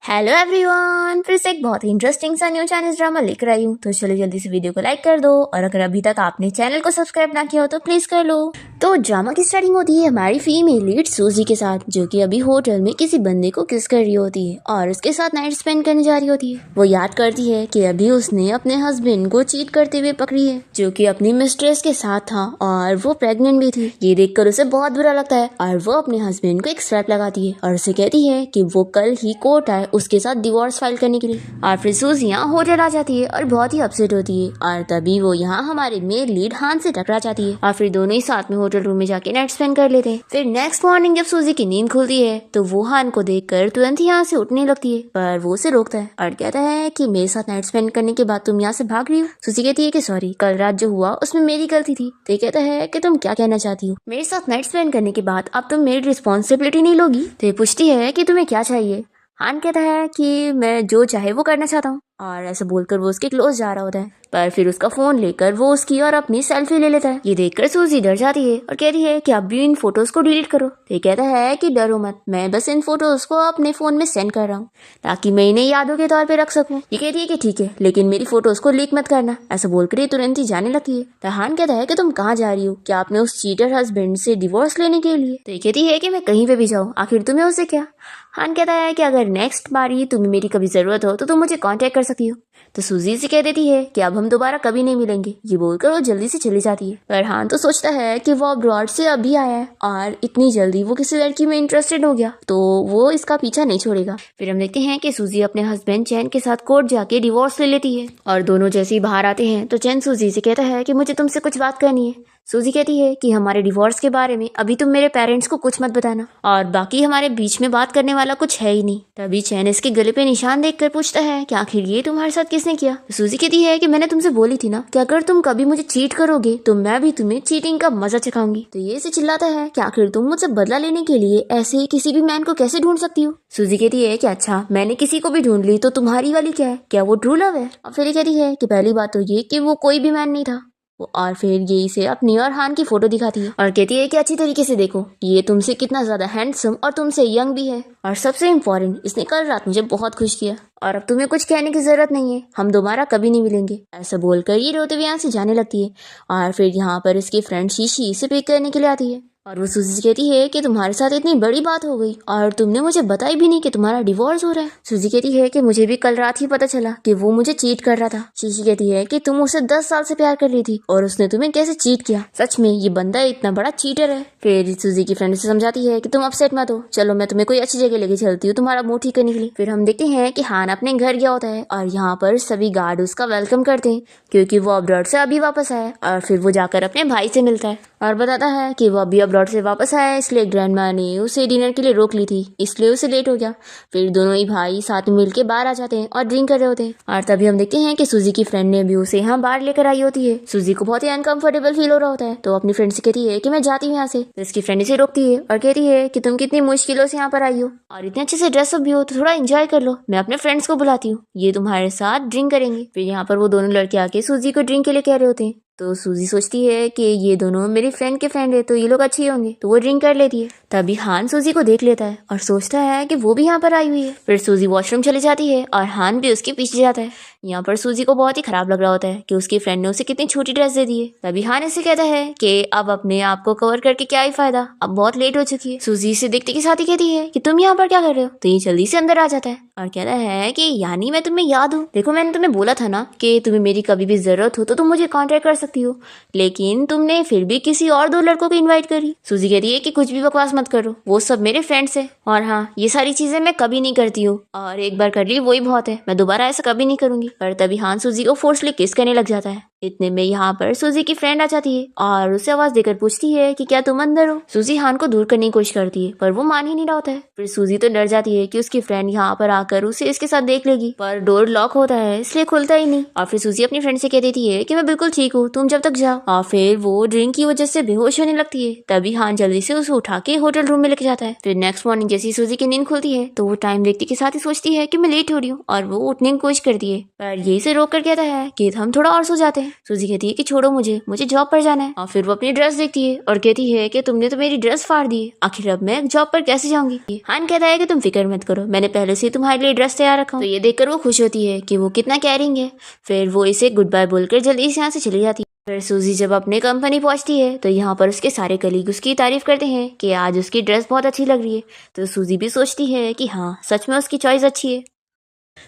Hello everyone, फिर से एक बहुत ही इंटरेस्टिंग सा न्यू चाइनीज ड्रामा लेकर आई हूँ। तो चलो जल्दी से वीडियो को लाइक कर दो और अगर अभी तक आपने चैनल को सब्सक्राइब ना किया हो तो प्लीज कर लो। तो ड्रामा की स्टार्टिंग होती है हमारी फीमेल लीड सूजी के साथ, जो कि अभी होटल में किसी बंदे को किस कर रही होती है और उसके साथ नाइट स्पेंड करने जा रही होती है। वो याद करती है कि अभी उसने अपने हस्बैंड को चीट करते हुए पकड़ी है, जो कि अपनी मिस्ट्रेस के साथ था और वो प्रेग्नेंट भी थी। ये देखकर उसे बहुत बुरा लगता है और वो अपने हस्बैंड को एक स्ट्रैप लगाती है और उसे कहती है कि वो कल ही कोर्ट आए उसके साथ डिवोर्स फाइल करने के लिए। और फिर सूजी यहाँ होटल आ जाती है और बहुत ही अपसेट होती है और तभी वो यहाँ हमारे मेल लीड हान से टकरा जाती है और फिर दोनों ही साथ में होटल रूम में जाके नाइट स्पेंड कर लेते हैं। फिर नेक्स्ट मॉर्निंग जब सूजी की नींद खुलती है तो वो हान को देखकर तुरंत ही यहाँ से उठने लगती है, पर वो उसे रोकता है और कहता है कि मेरे साथ नाइट स्पेंड करने के बाद तुम यहाँ से भाग रही हो। सूजी कहती है कि सॉरी, कल रात जो हुआ उसमें मेरी गलती थी। तो ये कहता है कि तुम क्या कहना चाहती हो, मेरे साथ नाइट स्पेंड करने के बाद अब तुम मेरी रिस्पॉन्सिबिलिटी नहीं लोगी। तो ये पूछती है कि तुम्हें क्या चाहिए। हान कहता है कि मैं जो चाहे वो करना चाहता हूँ और ऐसे बोलकर वो उसके क्लोज जा रहा होता है, पर फिर उसका फोन लेकर वो उसकी और अपनी सेल्फी ले लेता है। ये देखकर सूजी डर जाती है और कहती है कि अब भी इन फोटोज को डिलीट करो। तो ये कहता है कि डरो मत, मैं बस इन फोटोज को अपने फोन में सेंड कर रहा हूँ ताकि मैं इन्हें यादों के तौर पे रख सकूँ। ये कहती है कि ठीक है, लेकिन मेरी फोटोज को लीक मत करना। ऐसा बोलकर ये तुरंत ही जाने लगती है। तो हान कहता है कि तुम कहाँ जा रही हो, क्या आपने उस चीटर हस्बैंड से डिवोर्स लेने के लिए। तो ये कहती है कि मैं कहीं पे भी जाऊँ, आखिर तुम्हें उससे क्या। हान कहता है कि अगर नेक्स्ट बारी तुम्हें मेरी कभी जरूरत हो तो तुम मुझे कांटेक्ट कर सकती हो। तो सूजी से कह देती है कि अब हम दोबारा कभी नहीं मिलेंगे। ये बोलकर वो जल्दी से चली जाती है। पर हान तो सोचता है कि वो अब्रॉड से अभी आया है और इतनी जल्दी वो किसी लड़की में इंटरेस्टेड हो गया तो वो इसका पीछा नहीं छोड़ेगा। फिर हम देखते हैं कि सूजी अपने हस्बैंड चैन के साथ कोर्ट जाके डिवोर्स ले लेती है और दोनों जैसे ही बाहर आते हैं तो चैन सूजी से कहता है कि मुझे तुमसे कुछ बात करनी है। सूजी कहती है कि हमारे डिवोर्स के बारे में अभी तुम मेरे पेरेंट्स को कुछ मत बताना और बाकी हमारे बीच में बात करने वाला कुछ है ही नहीं। तभी चैन इसके गले पे निशान देखकर पूछता है कि आखिर ये तुम्हारे साथ किसने किया। सूजी कहती है कि मैंने तुमसे बोली थी ना कि अगर तुम कभी मुझे चीट करोगे तो मैं भी तुम्हें चीटिंग का मजा चखाऊंगी। तो ये से चिल्लाता है कि आखिर तुम मुझसे बदला लेने के लिए ऐसे ही किसी भी मैन को कैसे ढूंढ सकती हो। सूजी कहती है कि अच्छा, मैंने किसी को भी ढूंढ ली तो तुम्हारी वाली क्या है, क्या वो ट्रू लव है। और फिर ये कहती है कि पहली बात तो ये कि वो कोई भी मैन नहीं था। और फिर ये इसे अपनी और हान की फोटो दिखाती है और कहती है कि अच्छी तरीके से देखो, ये तुमसे कितना ज्यादा हैंडसम और तुमसे यंग भी है और सबसे इम्पोर्टेंट, इसने कल रात मुझे बहुत खुश किया और अब तुम्हें कुछ कहने की जरूरत नहीं है, हम दोबारा कभी नहीं मिलेंगे। ऐसा बोलकर ये रोते हुए यहाँ से जाने लगती है और फिर यहाँ पर इसकी फ्रेंड शीशी इसे पिक करने के लिए आती है और वो सूजी से कहती है कि तुम्हारे साथ इतनी बड़ी बात हो गई और तुमने मुझे बताई भी नहीं कि तुम्हारा डिवोर्स हो रहा है। सूजी कहती है कि मुझे भी कल रात ही पता चला कि वो मुझे चीट कर रहा था। शीशी कहती है कि तुम उसे 10 साल से प्यार कर रही थी और उसने तुम्हें कैसे चीट किया, सच में ये बंदा इतना बड़ा चीटर है। फिर सूजी की फ्रेंड से समझाती है कि तुम अपसेट मत हो, चलो मैं तुम्हें कोई अच्छी जगह लेके चलती हूँ तुम्हारा मूड ठीक करने के लिए। फिर हम देखते हैं कि हान अपने घर गया होता है और यहाँ पर सभी गार्ड उसका वेलकम करते हैं क्योंकि वो अब्रॉड से अभी वापस आया और फिर वो जाकर अपने भाई से मिलता है और बताता है कि वो अभी अब्रॉड से वापस आया है, इसलिए ग्रैंडमा ने उसे डिनर के लिए रोक ली थी, इसलिए उसे लेट हो गया। फिर दोनों ही भाई साथ में मिलके बाहर आ जाते हैं और ड्रिंक कर रहे होते हैं और तभी हम देखते हैं कि सूजी की फ्रेंड ने भी उसे यहाँ बाहर लेकर आई होती है। सूजी को बहुत ही अनकंफर्टेबल फील हो रहा होता है तो अपनी फ्रेंड से कहती है कि मैं जाती हूँ यहाँ से। तो इसकी फ्रेंड इसे रोकती है और कहती है कि तुम कितनी मुश्किलों से यहाँ पर आई हो और इतने अच्छे से ड्रेसअप भी हो तो थोड़ा एंजॉय कर लो, मैं अपने फ्रेंड्स को बुलाती हूँ, ये तुम्हारे साथ ड्रिंक करेंगे। फिर यहाँ पर वो दोनों लड़के आके सूजी को ड्रिंक के लिए कह रहे होते हैं तो सूजी सोचती है कि ये दोनों मेरी फ्रेंड के फ्रेंड है तो ये लोग अच्छे होंगे, तो वो ड्रिंक कर लेती है। तभी हान सूजी को देख लेता है और सोचता है कि वो भी यहाँ पर आई हुई है। फिर सूजी वॉशरूम चली जाती है और हान भी उसके पीछे जाता है। यहाँ पर सूजी को बहुत ही खराब लग रहा होता है कि उसकी फ्रेंड ने उसे कितनी छोटी ड्रेस दे दी है। तभी हान इसे कहता है कि अब अपने आप को कवर करके क्या ही फायदा, अब बहुत लेट हो चुकी है। सूजी इसे देखते के साथ ही कहती है कि तुम यहाँ पर क्या कर रहे हो। तो ये जल्दी से अंदर आ जाता है और कहता है कि यानी मैं तुम्हें याद हूँ, देखो मैंने तुम्हें बोला था ना कि तुम्हें मेरी कभी भी जरूरत हो तो तुम मुझे कांटेक्ट कर सकती हो, लेकिन तुमने फिर भी किसी और 2 लड़कों को इनवाइट करी। सूजी कहती है कि कुछ भी बकवास मत करो, वो सब मेरे फ्रेंड्स है और हाँ, ये सारी चीजें मैं कभी नहीं करती हूँ और एक बार कर ली वही बहुत है, मैं दोबारा ऐसा कभी नहीं करूंगी। पर तभी हान सूजी को फोर्सली किस करने लग जाता है। इतने में यहाँ पर सूजी की फ्रेंड आ जाती है और उसे आवाज देकर पूछती है कि क्या तुम अंदर हो। सूजी हान को दूर करने की कोशिश करती है पर वो मान ही नहीं रहा होता है। फिर सूजी तो डर जाती है कि उसकी फ्रेंड यहाँ पर आकर उसे इसके साथ देख लेगी, पर डोर लॉक होता है इसलिए खुलता ही नहीं। और फिर सूजी अपनी फ्रेंड से कह देती है कि मैं बिल्कुल ठीक हूँ, तुम जब तक जाओ। और फिर वो ड्रिंक की वजह से बेहोश होने लगती है। तभी हान जल्दी से उसे उठा के होटल रूम में लेके जाता है। फिर नेक्स्ट मॉर्निंग जैसी सूजी की नींद खुलती है तो वो टाइम देखते के साथ ही सोचती है कि मैं लेट हो रही हूँ और वो उठने की कोशिश करती है, पर यही से रोक कर कहता है कि हम थोड़ा और सो जाते हैं। सूजी कहती है कि छोड़ो मुझे जॉब पर जाना है। और फिर वो अपनी ड्रेस देखती है और कहती है कि तुमने तो मेरी ड्रेस फाड़ दी, आखिर अब मैं जॉब पर कैसे जाऊंगी। हान कहता है कि तुम फिक्र मत करो, मैंने पहले से तुम्हारे लिए ड्रेस तैयार रखा। तो ये देखकर वो खुश होती है कि वो कितना केयरिंग है। फिर वो इसे गुड बाय बोलकर जल्दी से यहाँ से चली जाती है। फिर सूजी जब अपने कंपनी पहुंचती है तो यहाँ पर उसके सारे कलीग उसकी तारीफ करते हैं कि आज उसकी ड्रेस बहुत अच्छी लग रही है। तो सूजी भी सोचती है कि हाँ, सच में उसकी चॉइस अच्छी है।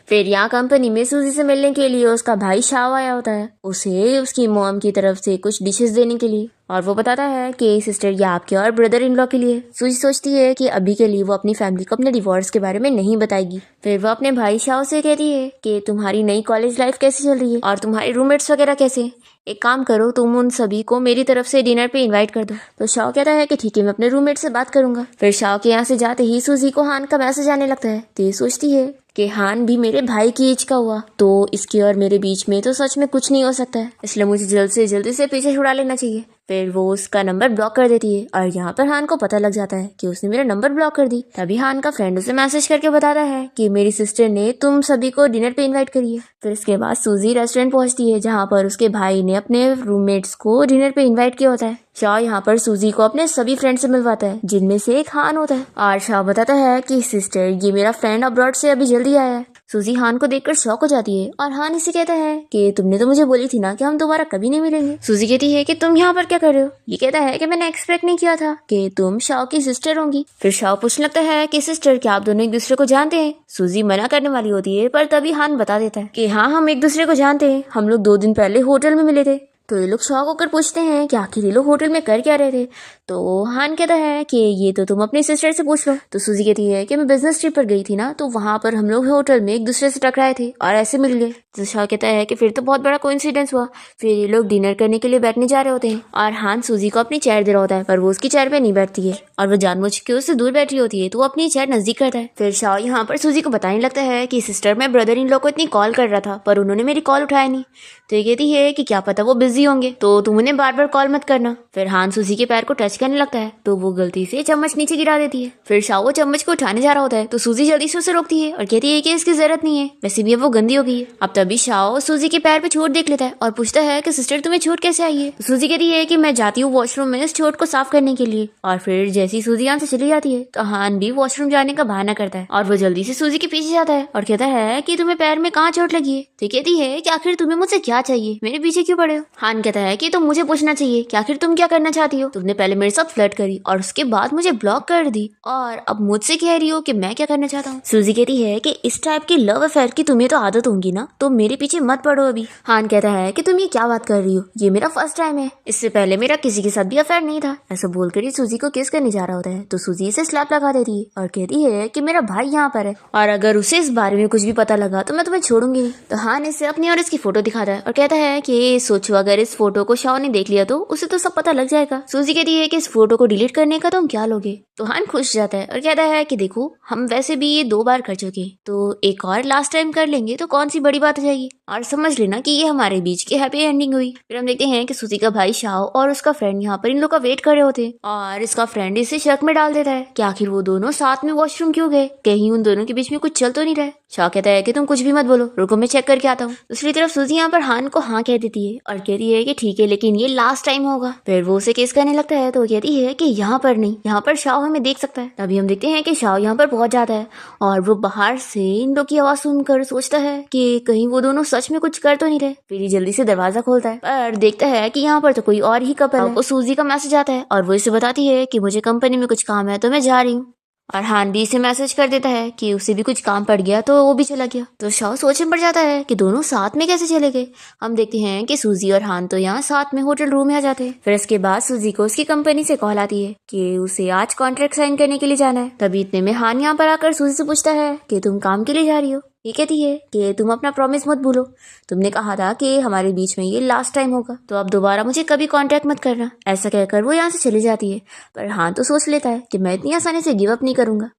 फिर यहाँ कंपनी में सूजी से मिलने के लिए उसका भाई शाव आया होता है, उसे उसकी मॉम की तरफ से कुछ डिशेस देने के लिए। और वो बताता है कि सिस्टर ये आपके और ब्रदर इन लॉ के लिए। सूजी सोचती है कि अभी के लिए वो अपनी फैमिली को अपने डिवोर्स के बारे में नहीं बताएगी। फिर वो अपने भाई शाव से कहती है कि तुम्हारी नई कॉलेज लाइफ कैसी चल रही है और तुम्हारे रूममेट्स वगैरह कैसे, एक काम करो तुम उन सभी को मेरी तरफ से डिनर पे इनवाइट कर दो। तो शाव कहता है कि ठीक है, मैं अपने रूममेट से बात करूंगा। फिर शाव के यहाँ से जाते ही सूजी को हान का मैसेज आने लगता है। तो ये सोचती है कि हान भी मेरे भाई की एज का हुआ तो इसके और मेरे बीच में तो सच में कुछ नहीं हो सकता है, इसलिए मुझे जल्दी से पीछे छुड़ा लेना चाहिए। फिर वो उसका नंबर ब्लॉक कर देती है और यहाँ पर हान को पता लग जाता है कि उसने मेरा नंबर ब्लॉक कर दी। तभी हान का फ्रेंड उसे मैसेज करके बताता है कि मेरी सिस्टर ने तुम सभी को डिनर पे इनवाइट करी है। फिर इसके बाद सूजी रेस्टोरेंट पहुंचती है जहाँ पर उसके भाई ने अपने रूममेट्स को डिनर पे इनवाइट किया होता है। शाह यहाँ पर सूजी को अपने सभी फ्रेंड से मिलवाता है जिनमें से एक हान होता है। और शाह बताता है कि सिस्टर ये मेरा फ्रेंड अब्रॉड से अभी जल्दी आया है। सूजी हान को देखकर शॉक हो जाती है और हान इसे कहता है कि तुमने तो मुझे बोली थी ना कि हम दोबारा कभी नहीं मिलेंगे। सूजी कहती है कि तुम यहाँ पर क्या कर रहे हो। ये कहता है कि मैंने एक्सपेक्ट नहीं किया था कि तुम शाह की सिस्टर होंगी। फिर शाह पूछने लगता है कि सिस्टर क्या आप दोनों एक दूसरे को जानते हैं। सूजी मना करने वाली होती है पर तभी हान बता देता है कि हाँ, हम एक दूसरे को जानते हैं, हम लोग 2 दिन पहले होटल में मिले थे। तो ये लोग शॉक होकर पूछते हैं कि आखिर ये लोग होटल में कर क्या रहे थे। तो हान कहता है कि ये तो तुम अपनी सिस्टर से पूछ लो। तो सूजी कहती है कि मैं बिजनेस ट्रिप पर गई थी ना, तो वहां पर हम लोग होटल में एक दूसरे से टकराए थे और ऐसे मिल गए। तो शाह कहता है कि फिर तो बहुत बड़ा कोइंसिडेंस हुआ। फिर ये लोग डिनर करने के लिए बैठने जा रहे होते हैं और हान सूजी को अपनी चेयर दे रहा होता है पर वो उसकी चेयर पे नहीं बैठती है और वो जानबूझ के उससे दूर बैठी होती है तो वो अपनी चेयर नजदीक करता है। फिर शाह यहाँ पर सूजी को बताने लगता है कि सिस्टर, मैं ब्रदर इन लॉ को इतनी कॉल कर रहा था पर उन्होंने मेरी कॉल उठाया नहीं। तो ये कहती है कि क्या पता वो बिजी होंगे, तो तुम उन्हें बार बार कॉल मत करना। फिर हान सूजी के पैर को टच करने लगता है तो वो गलती से चम्मच नीचे गिरा देती है। फिर शाह वो चम्मच को उठाने जा रहा होता है तो सूजी जल्दी से उसे रोकती है और कहती है कि इसकी जरूरत नहीं है, वैसे भी अब वो गंदी हो गई है। अब तभी शाह सूजी के पैर पे चोट देख लेता है और पूछता है कि सिस्टर तुम्हें चोट कैसे आई है। तो सूजी कहती है कि मैं जाती हूँ वॉशरूम में इस चोट को साफ करने के लिए। और फिर जैसी सूजी यहाँ से चली जाती है तो हान भी वॉशरूम जाने का बहाना करता है और वो जल्दी से सूजी के पीछे जाता है और कहता है कि तुम्हें पैर में कहाँ चोट लगी है। तो कहती है कि आखिर तुम्हें मुझसे क्या चाहिए, मेरे पीछे क्यों पड़े हो। हान कहता है कि तुम मुझे पूछना चाहिए कि आखिर तुम क्या करना चाहती हो, तुमने पहले मेरे साथ फ्लर्ट करी और उसके बाद मुझे ब्लॉक कर दी और अब मुझसे कह रही हो कि मैं क्या करना चाहता हूँ। सूजी कहती है कि इस टाइप की लव अफेयर की तुम्हें तो आदत होगी ना, तो मेरे पीछे मत पड़ो अभी। हान कहता है कि तुम ये क्या बात कर रही हो, ये मेरा फर्स्ट टाइम है, इससे पहले मेरा किसी के साथ भी अफेयर नहीं था। ऐसा बोलकर ही सूजी को किस करने जा रहा होता है तो सूजी इसे स्लैप लगा देती है और कहती है कि मेरा भाई यहाँ पर है और अगर उसे इस बारे में कुछ भी पता लगा तो मैं तुम्हें छोड़ूंगी नहीं। तो हान इसे अपनी और इसकी फोटो दिखाता है और कहता है कि सोचो अगर इस फोटो को शाह ने देख लिया तो उसे तो सब पता लग जाएगा। सूजी कहती है कि इस फोटो को डिलीट करने का तुम क्या लोगे। तो हान खुश जाता है और कहता है कि देखो हम वैसे भी ये 2 बार कर चुके, तो एक और लास्ट टाइम कर लेंगे तो कौन सी बड़ी बात हो जाएगी और समझ लेना कि ये हमारे बीच की हैप्पी एंडिंग हुई। फिर हम देखते हैं कि सूजी का भाई शाह और उसका फ्रेंड यहाँ पर इन लोग का वेट कर रहे होते हैं और इसका फ्रेंड इसे शक में डाल देता है कि आखिर वो दोनों साथ में वॉशरूम क्यों गए, कहीं उन दोनों के बीच में कुछ चल तो नहीं रहा है। शाह कहता है कि तुम कुछ भी मत बोलो, रुको मैं चेक करके आता हूँ। दूसरी तरफ सूजी यहाँ पर हान को हाँ कह देती है और कहती है कि ठीक है लेकिन ये लास्ट टाइम होगा। फिर वो उसे किस करने लगता है तो वो कहती है कि यहाँ पर नहीं, यहाँ पर शाह हमें देख सकता है। तभी हम देखते हैं कि शाह यहाँ पर पहुंच जाता है और वो बाहर से इन लोग की आवाज सुनकर सोचता है कि कहीं वो दोनों सच में कुछ कर तो नहीं रहे। फिर ये जल्दी से दरवाजा खोलता है पर देखता है कि यहाँ पर तो कोई और ही कपल है। वो सूजी का मैसेज आता है और वो इसे बताती है कि मुझे कंपनी में कुछ काम है तो मैं जा रही हूँ। और हान भी इसे मैसेज कर देता है कि उसे भी कुछ काम पड़ गया तो वो भी चला गया। तो शाह सोचने पड़ जाता है कि दोनों साथ में कैसे चले गए। हम देखते हैं कि सूजी और हान तो यहाँ साथ में होटल रूम में आ जाते हैं। फिर इसके बाद सूजी को उसकी कंपनी से कॉल आती है कि उसे आज कॉन्ट्रैक्ट साइन करने के लिए जाना है। तभी इतने में हान यहाँ पर आकर सूजी से पूछता है कि तुम काम के लिए जा रही हो। ये कहती है कि तुम अपना प्रॉमिस मत भूलो, तुमने कहा था कि हमारे बीच में ये लास्ट टाइम होगा, तो अब दोबारा मुझे कभी कांटेक्ट मत करना। ऐसा कहकर वो यहाँ से चली जाती है पर हान तो सोच लेता है कि मैं इतनी आसानी से गिव अप नहीं करूंगा।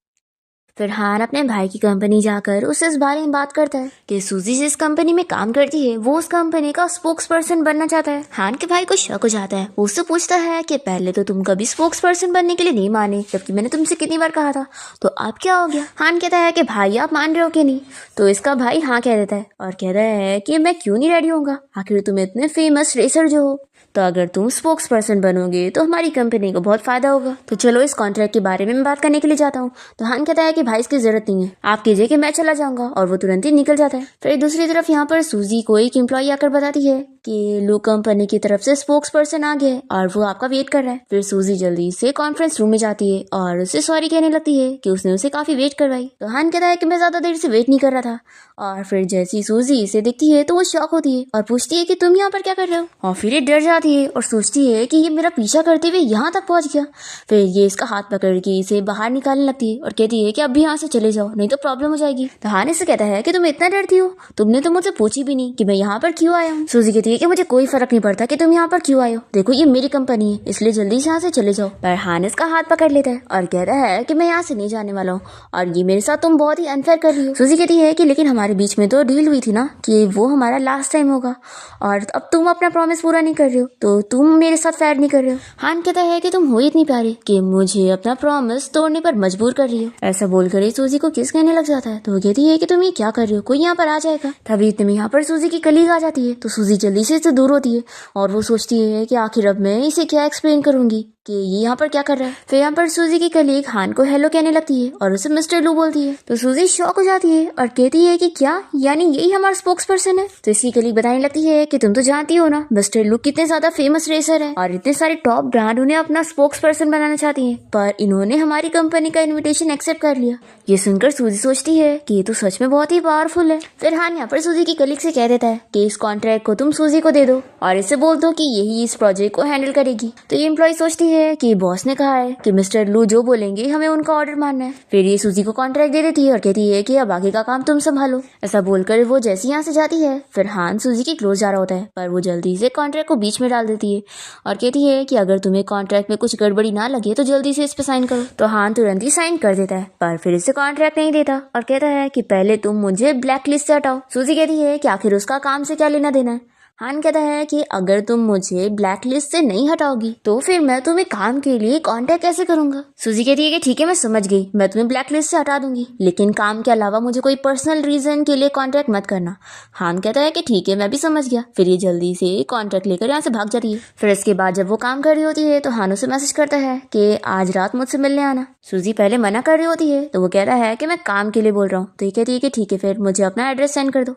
फिर हान अपने भाई की कंपनी जाकर उससे इस बारे में बात करता है कि सूजी जिस कंपनी में काम करती है वो उस कंपनी का स्पोक्स पर्सन बनना चाहता है। हान के भाई को शक हो जाता है। वो उससे पूछता है कि पहले तो तुम कभी स्पोक्स पर्सन बनने के लिए नहीं माने, जबकि मैंने तुमसे कितनी बार कहा था, तो अब क्या हो गया? हान कहता है कि भाई आप मान रहे हो कि नहीं? तो इसका भाई हाँ कह देता है और कहता है कि मैं क्यों नहीं रेडी होऊंगा, आखिर तुम इतने फेमस रेसर जो हो, तो अगर तुम स्पोक्स पर्सन बनोगे तो हमारी कंपनी को बहुत फायदा होगा। तो चलो इस कॉन्ट्रैक्ट के बारे में मैं बात करने के लिए जाता हूँ। तो हान कहता है कि भाई इसकी जरूरत नहीं है, आप कीजिए कि मैं चला जाऊंगा, और वो तुरंत ही निकल जाता है। फिर दूसरी तरफ यहाँ पर सूजी को एक एम्प्लॉय आकर बताती है कि लो कंपनी की तरफ से स्पोक्स पर्सन आ गया है और वो आपका वेट कर रहा है। फिर सूजी जल्दी से कॉन्फ्रेंस रूम में जाती है और उसे सॉरी कहने लगती है कि उसने उसे काफी वेट करवाई। तो हान कहता है कि मैं ज्यादा देर से वेट नहीं कर रहा था। और फिर जैसी सूजी इसे दिखती है तो वो शॉक होती है और पूछती है कि तुम यहाँ पर क्या कर रहे हो, और फिर ये डर जाती है और सोचती है कि ये मेरा पीछा करते हुए यहाँ तक पहुंच गया। फिर ये इसका हाथ पकड़ के इसे बाहर निकालने लगती है और कहती है कि अब भी यहाँ से चले जाओ, नहीं तो प्रॉब्लम हो जाएगी। तो हान इससे कहता है कि तुम इतना डरती हो, तुमने तो मुझसे पूछी भी नहीं कि मैं यहाँ पर क्यों आया हूँ। सूजी कहती है कि मुझे कोई फर्क नहीं पड़ता कि तुम यहाँ पर क्यों आए हो, देखो ये मेरी कंपनी है, इसलिए जल्दी से यहाँ से चले जाओ। पर हान इसका हाथ पकड़ लेता है और कहता है कि मैं यहाँ से नहीं जाने वाला हूँ और ये मेरे साथ तुम बहुत ही अनफेयर कर रही हो। सूजी कहती है कि लेकिन हमारे बीच में तो डील हुई थी ना कि वो हमारा लास्ट टाइम होगा, और अब तुम अपना प्रॉमिस पूरा नहीं कर रहे हो, तो तुम मेरे साथ फेयर नहीं कर रहे हो। हान कहता है कि तुम हो इतनी प्यारी कि मुझे अपना प्रॉमिस तोड़ने पर मजबूर कर रही हो। ऐसा बोलकर ही सूजी को किस कहने लग जाता है। तो वो कहती है कि तुम ये क्या कर रही हो, कोई यहाँ पर आ जाएगा। तभी इतने में यहाँ पर सूजी की कलीग आ जाती है। तो सूजी जल्दी से इससे दूर होती है और वो सोचती है कि आखिर अब मैं इसे क्या एक्सप्लेन करूंगी कि ये यहाँ पर क्या कर रहा है। फिर यहाँ पर सूजी की कलीग हान को हेलो कहने लगती है और उसे मिस्टर लू बोलती है। तो सूजी शॉक हो जाती है और कहती है कि क्या, यानी यही हमारा स्पोक्स पर्सन है। तो इसकी कलीग बताने लगती है कि तुम तो जानती हो ना मिस्टर लू कितने ज्यादा फेमस रेसर है और इतने सारे टॉप ब्रांड उन्हें अपना स्पोक्स पर्सन बनाना चाहती है, पर इन्होंने हमारी कंपनी का इन्विटेशन एक्सेप्ट कर लिया। ये सुनकर सूजी सोचती है कि ये तो सच में बहुत ही पावरफुल है। फिर हान यहाँ पर सूजी की कलीग से कह देता है कि इस कॉन्ट्रैक्ट को तुम सूजी को दे दो और इसे बोल दो कि यही इस प्रोजेक्ट को हैंडल करेगी। तो ये एम्प्लॉय सोचती है कि बॉस ने कहा है कि मिस्टर लू जो बोलेंगे हमें उनका ऑर्डर मानना है। फिर ये सूजी को कॉन्ट्रैक्ट दे देती है और कहती है कि अब आगे का काम तुम संभालो। ऐसा बोलकर वो जैसे यहाँ से जाती है, फिर हान सूजी के क्लोज जा रहा होता है, पर वो जल्दी से कॉन्ट्रैक्ट को बीच में डाल देती है और कहती है कि अगर तुम्हें कॉन्ट्रैक्ट में कुछ गड़बड़ी ना लगे तो जल्दी से इस पे साइन करो। तो हान तुरंत ही साइन कर देता है, पर फिर इसे कॉन्ट्रैक्ट नहीं देता और कहता है कि पहले तुम मुझे ब्लैक लिस्ट से हटाओ। सूजी कहती है कि आखिर उसका काम से क्या लेना देना है। हान कहता है कि अगर तुम मुझे ब्लैक लिस्ट से नहीं हटाओगी तो फिर मैं तुम्हें काम के लिए कांटेक्ट कैसे करूंगा। सूजी कहती है कि ठीक है मैं समझ गई, मैं तुम्हें ब्लैक लिस्ट से हटा दूंगी, लेकिन काम के अलावा मुझे कोई पर्सनल रीजन के लिए कांटेक्ट मत करना। हान कहता है कि ठीक है मैं भी समझ गया। फिर ये जल्दी से कांटेक्ट लेकर यहाँ से भाग जाती है। फिर इसके बाद जब वो काम कर रही होती है तो हान उसे मैसेज करता है कि आज रात मुझसे मिलने आना। सूजी पहले मना कर रही होती है तो वो कहता है कि मैं काम के लिए बोल रहा हूँ। तो ये कहती है कि ठीक है फिर मुझे अपना एड्रेस सेंड कर दो।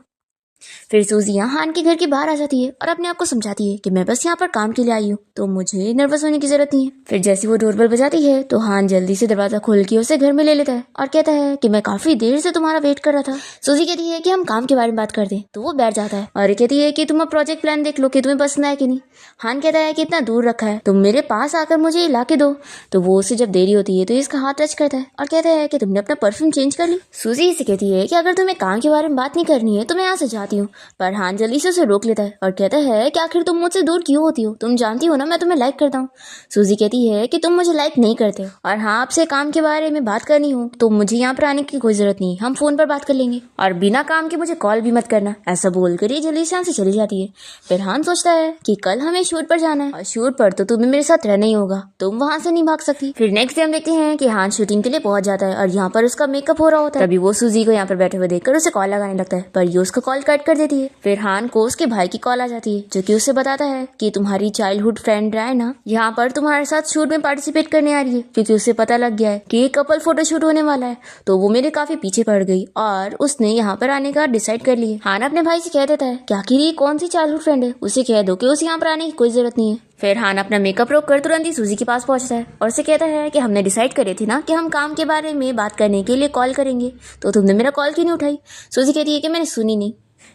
फिर सूजी यहाँ हान के घर के बाहर आ जाती है और अपने आप को समझाती है कि मैं बस यहाँ पर काम के लिए आई हूँ, तो मुझे नर्वस होने की जरूरत नहीं है। फिर जैसे वो डोरबेल बजाती है तो हान जल्दी से दरवाजा खोल के उसे घर में ले लेता है और कहता है कि मैं काफी देर से तुम्हारा वेट कर रहा था। सूजी कहती है कि हम काम के बारे में बात करते हैं, तो वो बैठ जाता है और कहती है कि तुम अब प्रोजेक्ट प्लान देख लो कि तुम्हें पसंद आया कि नहीं। हान कहता है कि इतना दूर रखा है, तुम मेरे पास आकर मुझे ला के दो। तो वो उसे जब देरी होती है तो इसका हाथ टच करता है और कहता है कि तुमने अपना परफ्यूम चेंज कर ली। सूजी इसे कहती है कि अगर तुम्हें काम के बारे में बात नहीं करनी है तो मैं यहाँ से जाती हूँ, पर हान जल्दी से उसे रोक लेता है और कहता है कि आखिर तुम मुझसे दूर क्यों होती हो, तुम जानती हो ना मैं तुम्हें लाइक करता हूँ। सूजी कहती है कि तुम मुझे लाइक नहीं करते हो और हाँ आपसे काम के बारे में बात करनी हो तो मुझे यहाँ पर आने की कोई जरूरत नहीं, हम फोन पर बात कर लेंगे और बिना काम के मुझे कॉल भी मत करना। ऐसा बोलकर ये जल्दी से यहाँ से चली जाती है। फिर हान सोचता है कि कल हमें शूट पर जाना है और शूट पर तो तुम्हें मेरे साथ रहना ही होगा, तुम वहाँ से नहीं भाग सकती। फिर नेक्स्ट डे हम देखते हैं कि हान शूटिंग के लिए पहुंच जाता है और यहाँ पर उसका मेकअप हो रहा होता है। तभी वो सूजी को यहाँ पर बैठे हुए देखकर उसे कॉल लगाने लगता है, पर ये उसका कॉल कट कर देती है। फिर हान को उसके भाई की कॉल आ जाती है जो कि उसे बताता है कि तुम्हारी चाइल्डहुड फ्रेंड रायना यहाँ पर तुम्हारे साथ शूट में पार्टिसिपेट करने आ रही है, क्योंकि उसे पता लग गया है कि कपल फोटो शूट होने वाला है। तो वो मेरे काफी पीछे पड़ गई और उसने यहाँ पर आने का डिसाइड कर लिया। हान अपने भाई से कह देता है कि आखिर ये कौन सी चाइल्डहुड फ्रेंड है, उसे कह दो कि उसे यहाँ पर आने की कोई जरूरत नहीं है। फिर हान अपना मेकअप रोक कर तुरंत ही सूजी के पास पहुंचता है और उसे कहता है कि हमने डिसाइड करे थे ना कि हम काम के बारे में बात करने के लिए कॉल करेंगे, तो तुमने मेरा कॉल क्यों नहीं उठाई। सूजी कहती है कि मैंने सुनी नहीं।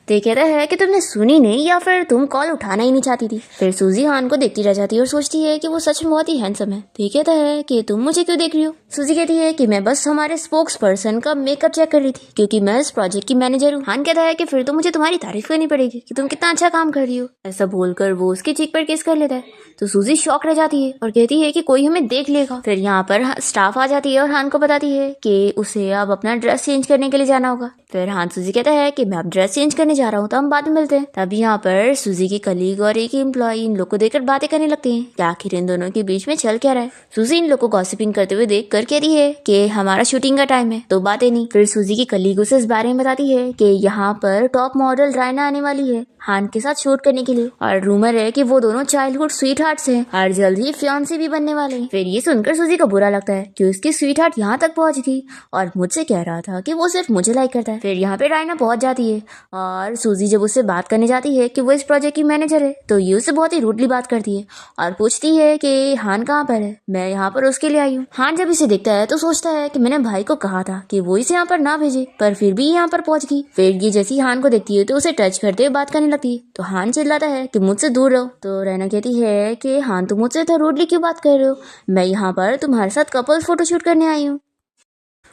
तो ये कहता है कि तुमने सुनी नहीं या फिर तुम कॉल उठाना ही नहीं चाहती थी। फिर सूजी हान को देखती रह जाती है और सोचती है कि वो सच में बहुत ही हैंडसम है। तो ये कहता है कि तुम मुझे क्यों देख रही हो। सूजी कहती है कि मैं बस हमारे स्पोक्स पर्सन का मेकअप चेक कर रही थी क्योंकि मैं इस प्रोजेक्ट की मैनेजर हूँ। हान कहता है कि फिर तो मुझे तुम्हारी तारीफ करनी पड़ेगी कि तुम कितना अच्छा काम कर रही हो। ऐसा बोलकर वो उसकी चीक पर किस कर लेता है। तो सूजी शॉक रह जाती है और कहती है कि कोई हमें देख लेगा। फिर यहाँ पर स्टाफ आ जाती है और हान को बताती है कि उसे अब अपना ड्रेस चेंज करने के लिए जाना होगा। फिर हान सूजी कहता है कि मैं अब ड्रेस चेंज करने जा रहा हूँ, तो हम बाद में मिलते हैं। तब यहाँ पर सूजी की कलीग और एक एम्प्लॉय इन लोग को देखकर बातें करने लगते हैं कि आखिर इन दोनों के बीच में चल क्या रहा है। सूजी इन लोग को गॉसिपिंग करते हुए देख कर कहती है कि हमारा शूटिंग का टाइम है, तो बातें नहीं। फिर सूजी की कलीग उसे इस बारे में बताती है कि यहाँ पर टॉप मॉडल रायना आने वाली है हान के साथ शूट करने के लिए, और रूमर है कि वो दोनों चाइल्डहुड स्वीट हार्ट्स हैं और जल्द ही फियांसे भी बनने वाले हैं। फिर ये सुनकर सूजी को बुरा लगता है कि उसकी स्वीट हार्ट यहाँ तक पहुंची थी और मुझसे कह रहा था कि वो सिर्फ मुझे लाइक करता है। फिर यहाँ पे रायना पहुंच जाती है और सूजी जब उससे बात करने जाती है कि वो इस प्रोजेक्ट की मैनेजर है, तो ये उससे बहुत ही रूडली बात करती है और पूछती है कि हान कहाँ पर है, मैं यहाँ पर उसके लिए आई हूँ। हान जब इसे देखता है तो सोचता है कि मैंने भाई को कहा था कि वो इसे यहाँ पर ना भेजे, पर फिर भी यहाँ पर पहुंच गई। फिर ये जैसी हान को देखती है तो उसे टच करते हुए बात करने लगती है। तो हान चिल्लाता है कि मुझसे दूर रहो। तो रैना कहती है कि हान तुम मुझसे तो रूडली क्यों बात कर रहे हो, मैं यहाँ पर तुम्हारे साथ कपल्स फोटोशूट करने आई हूँ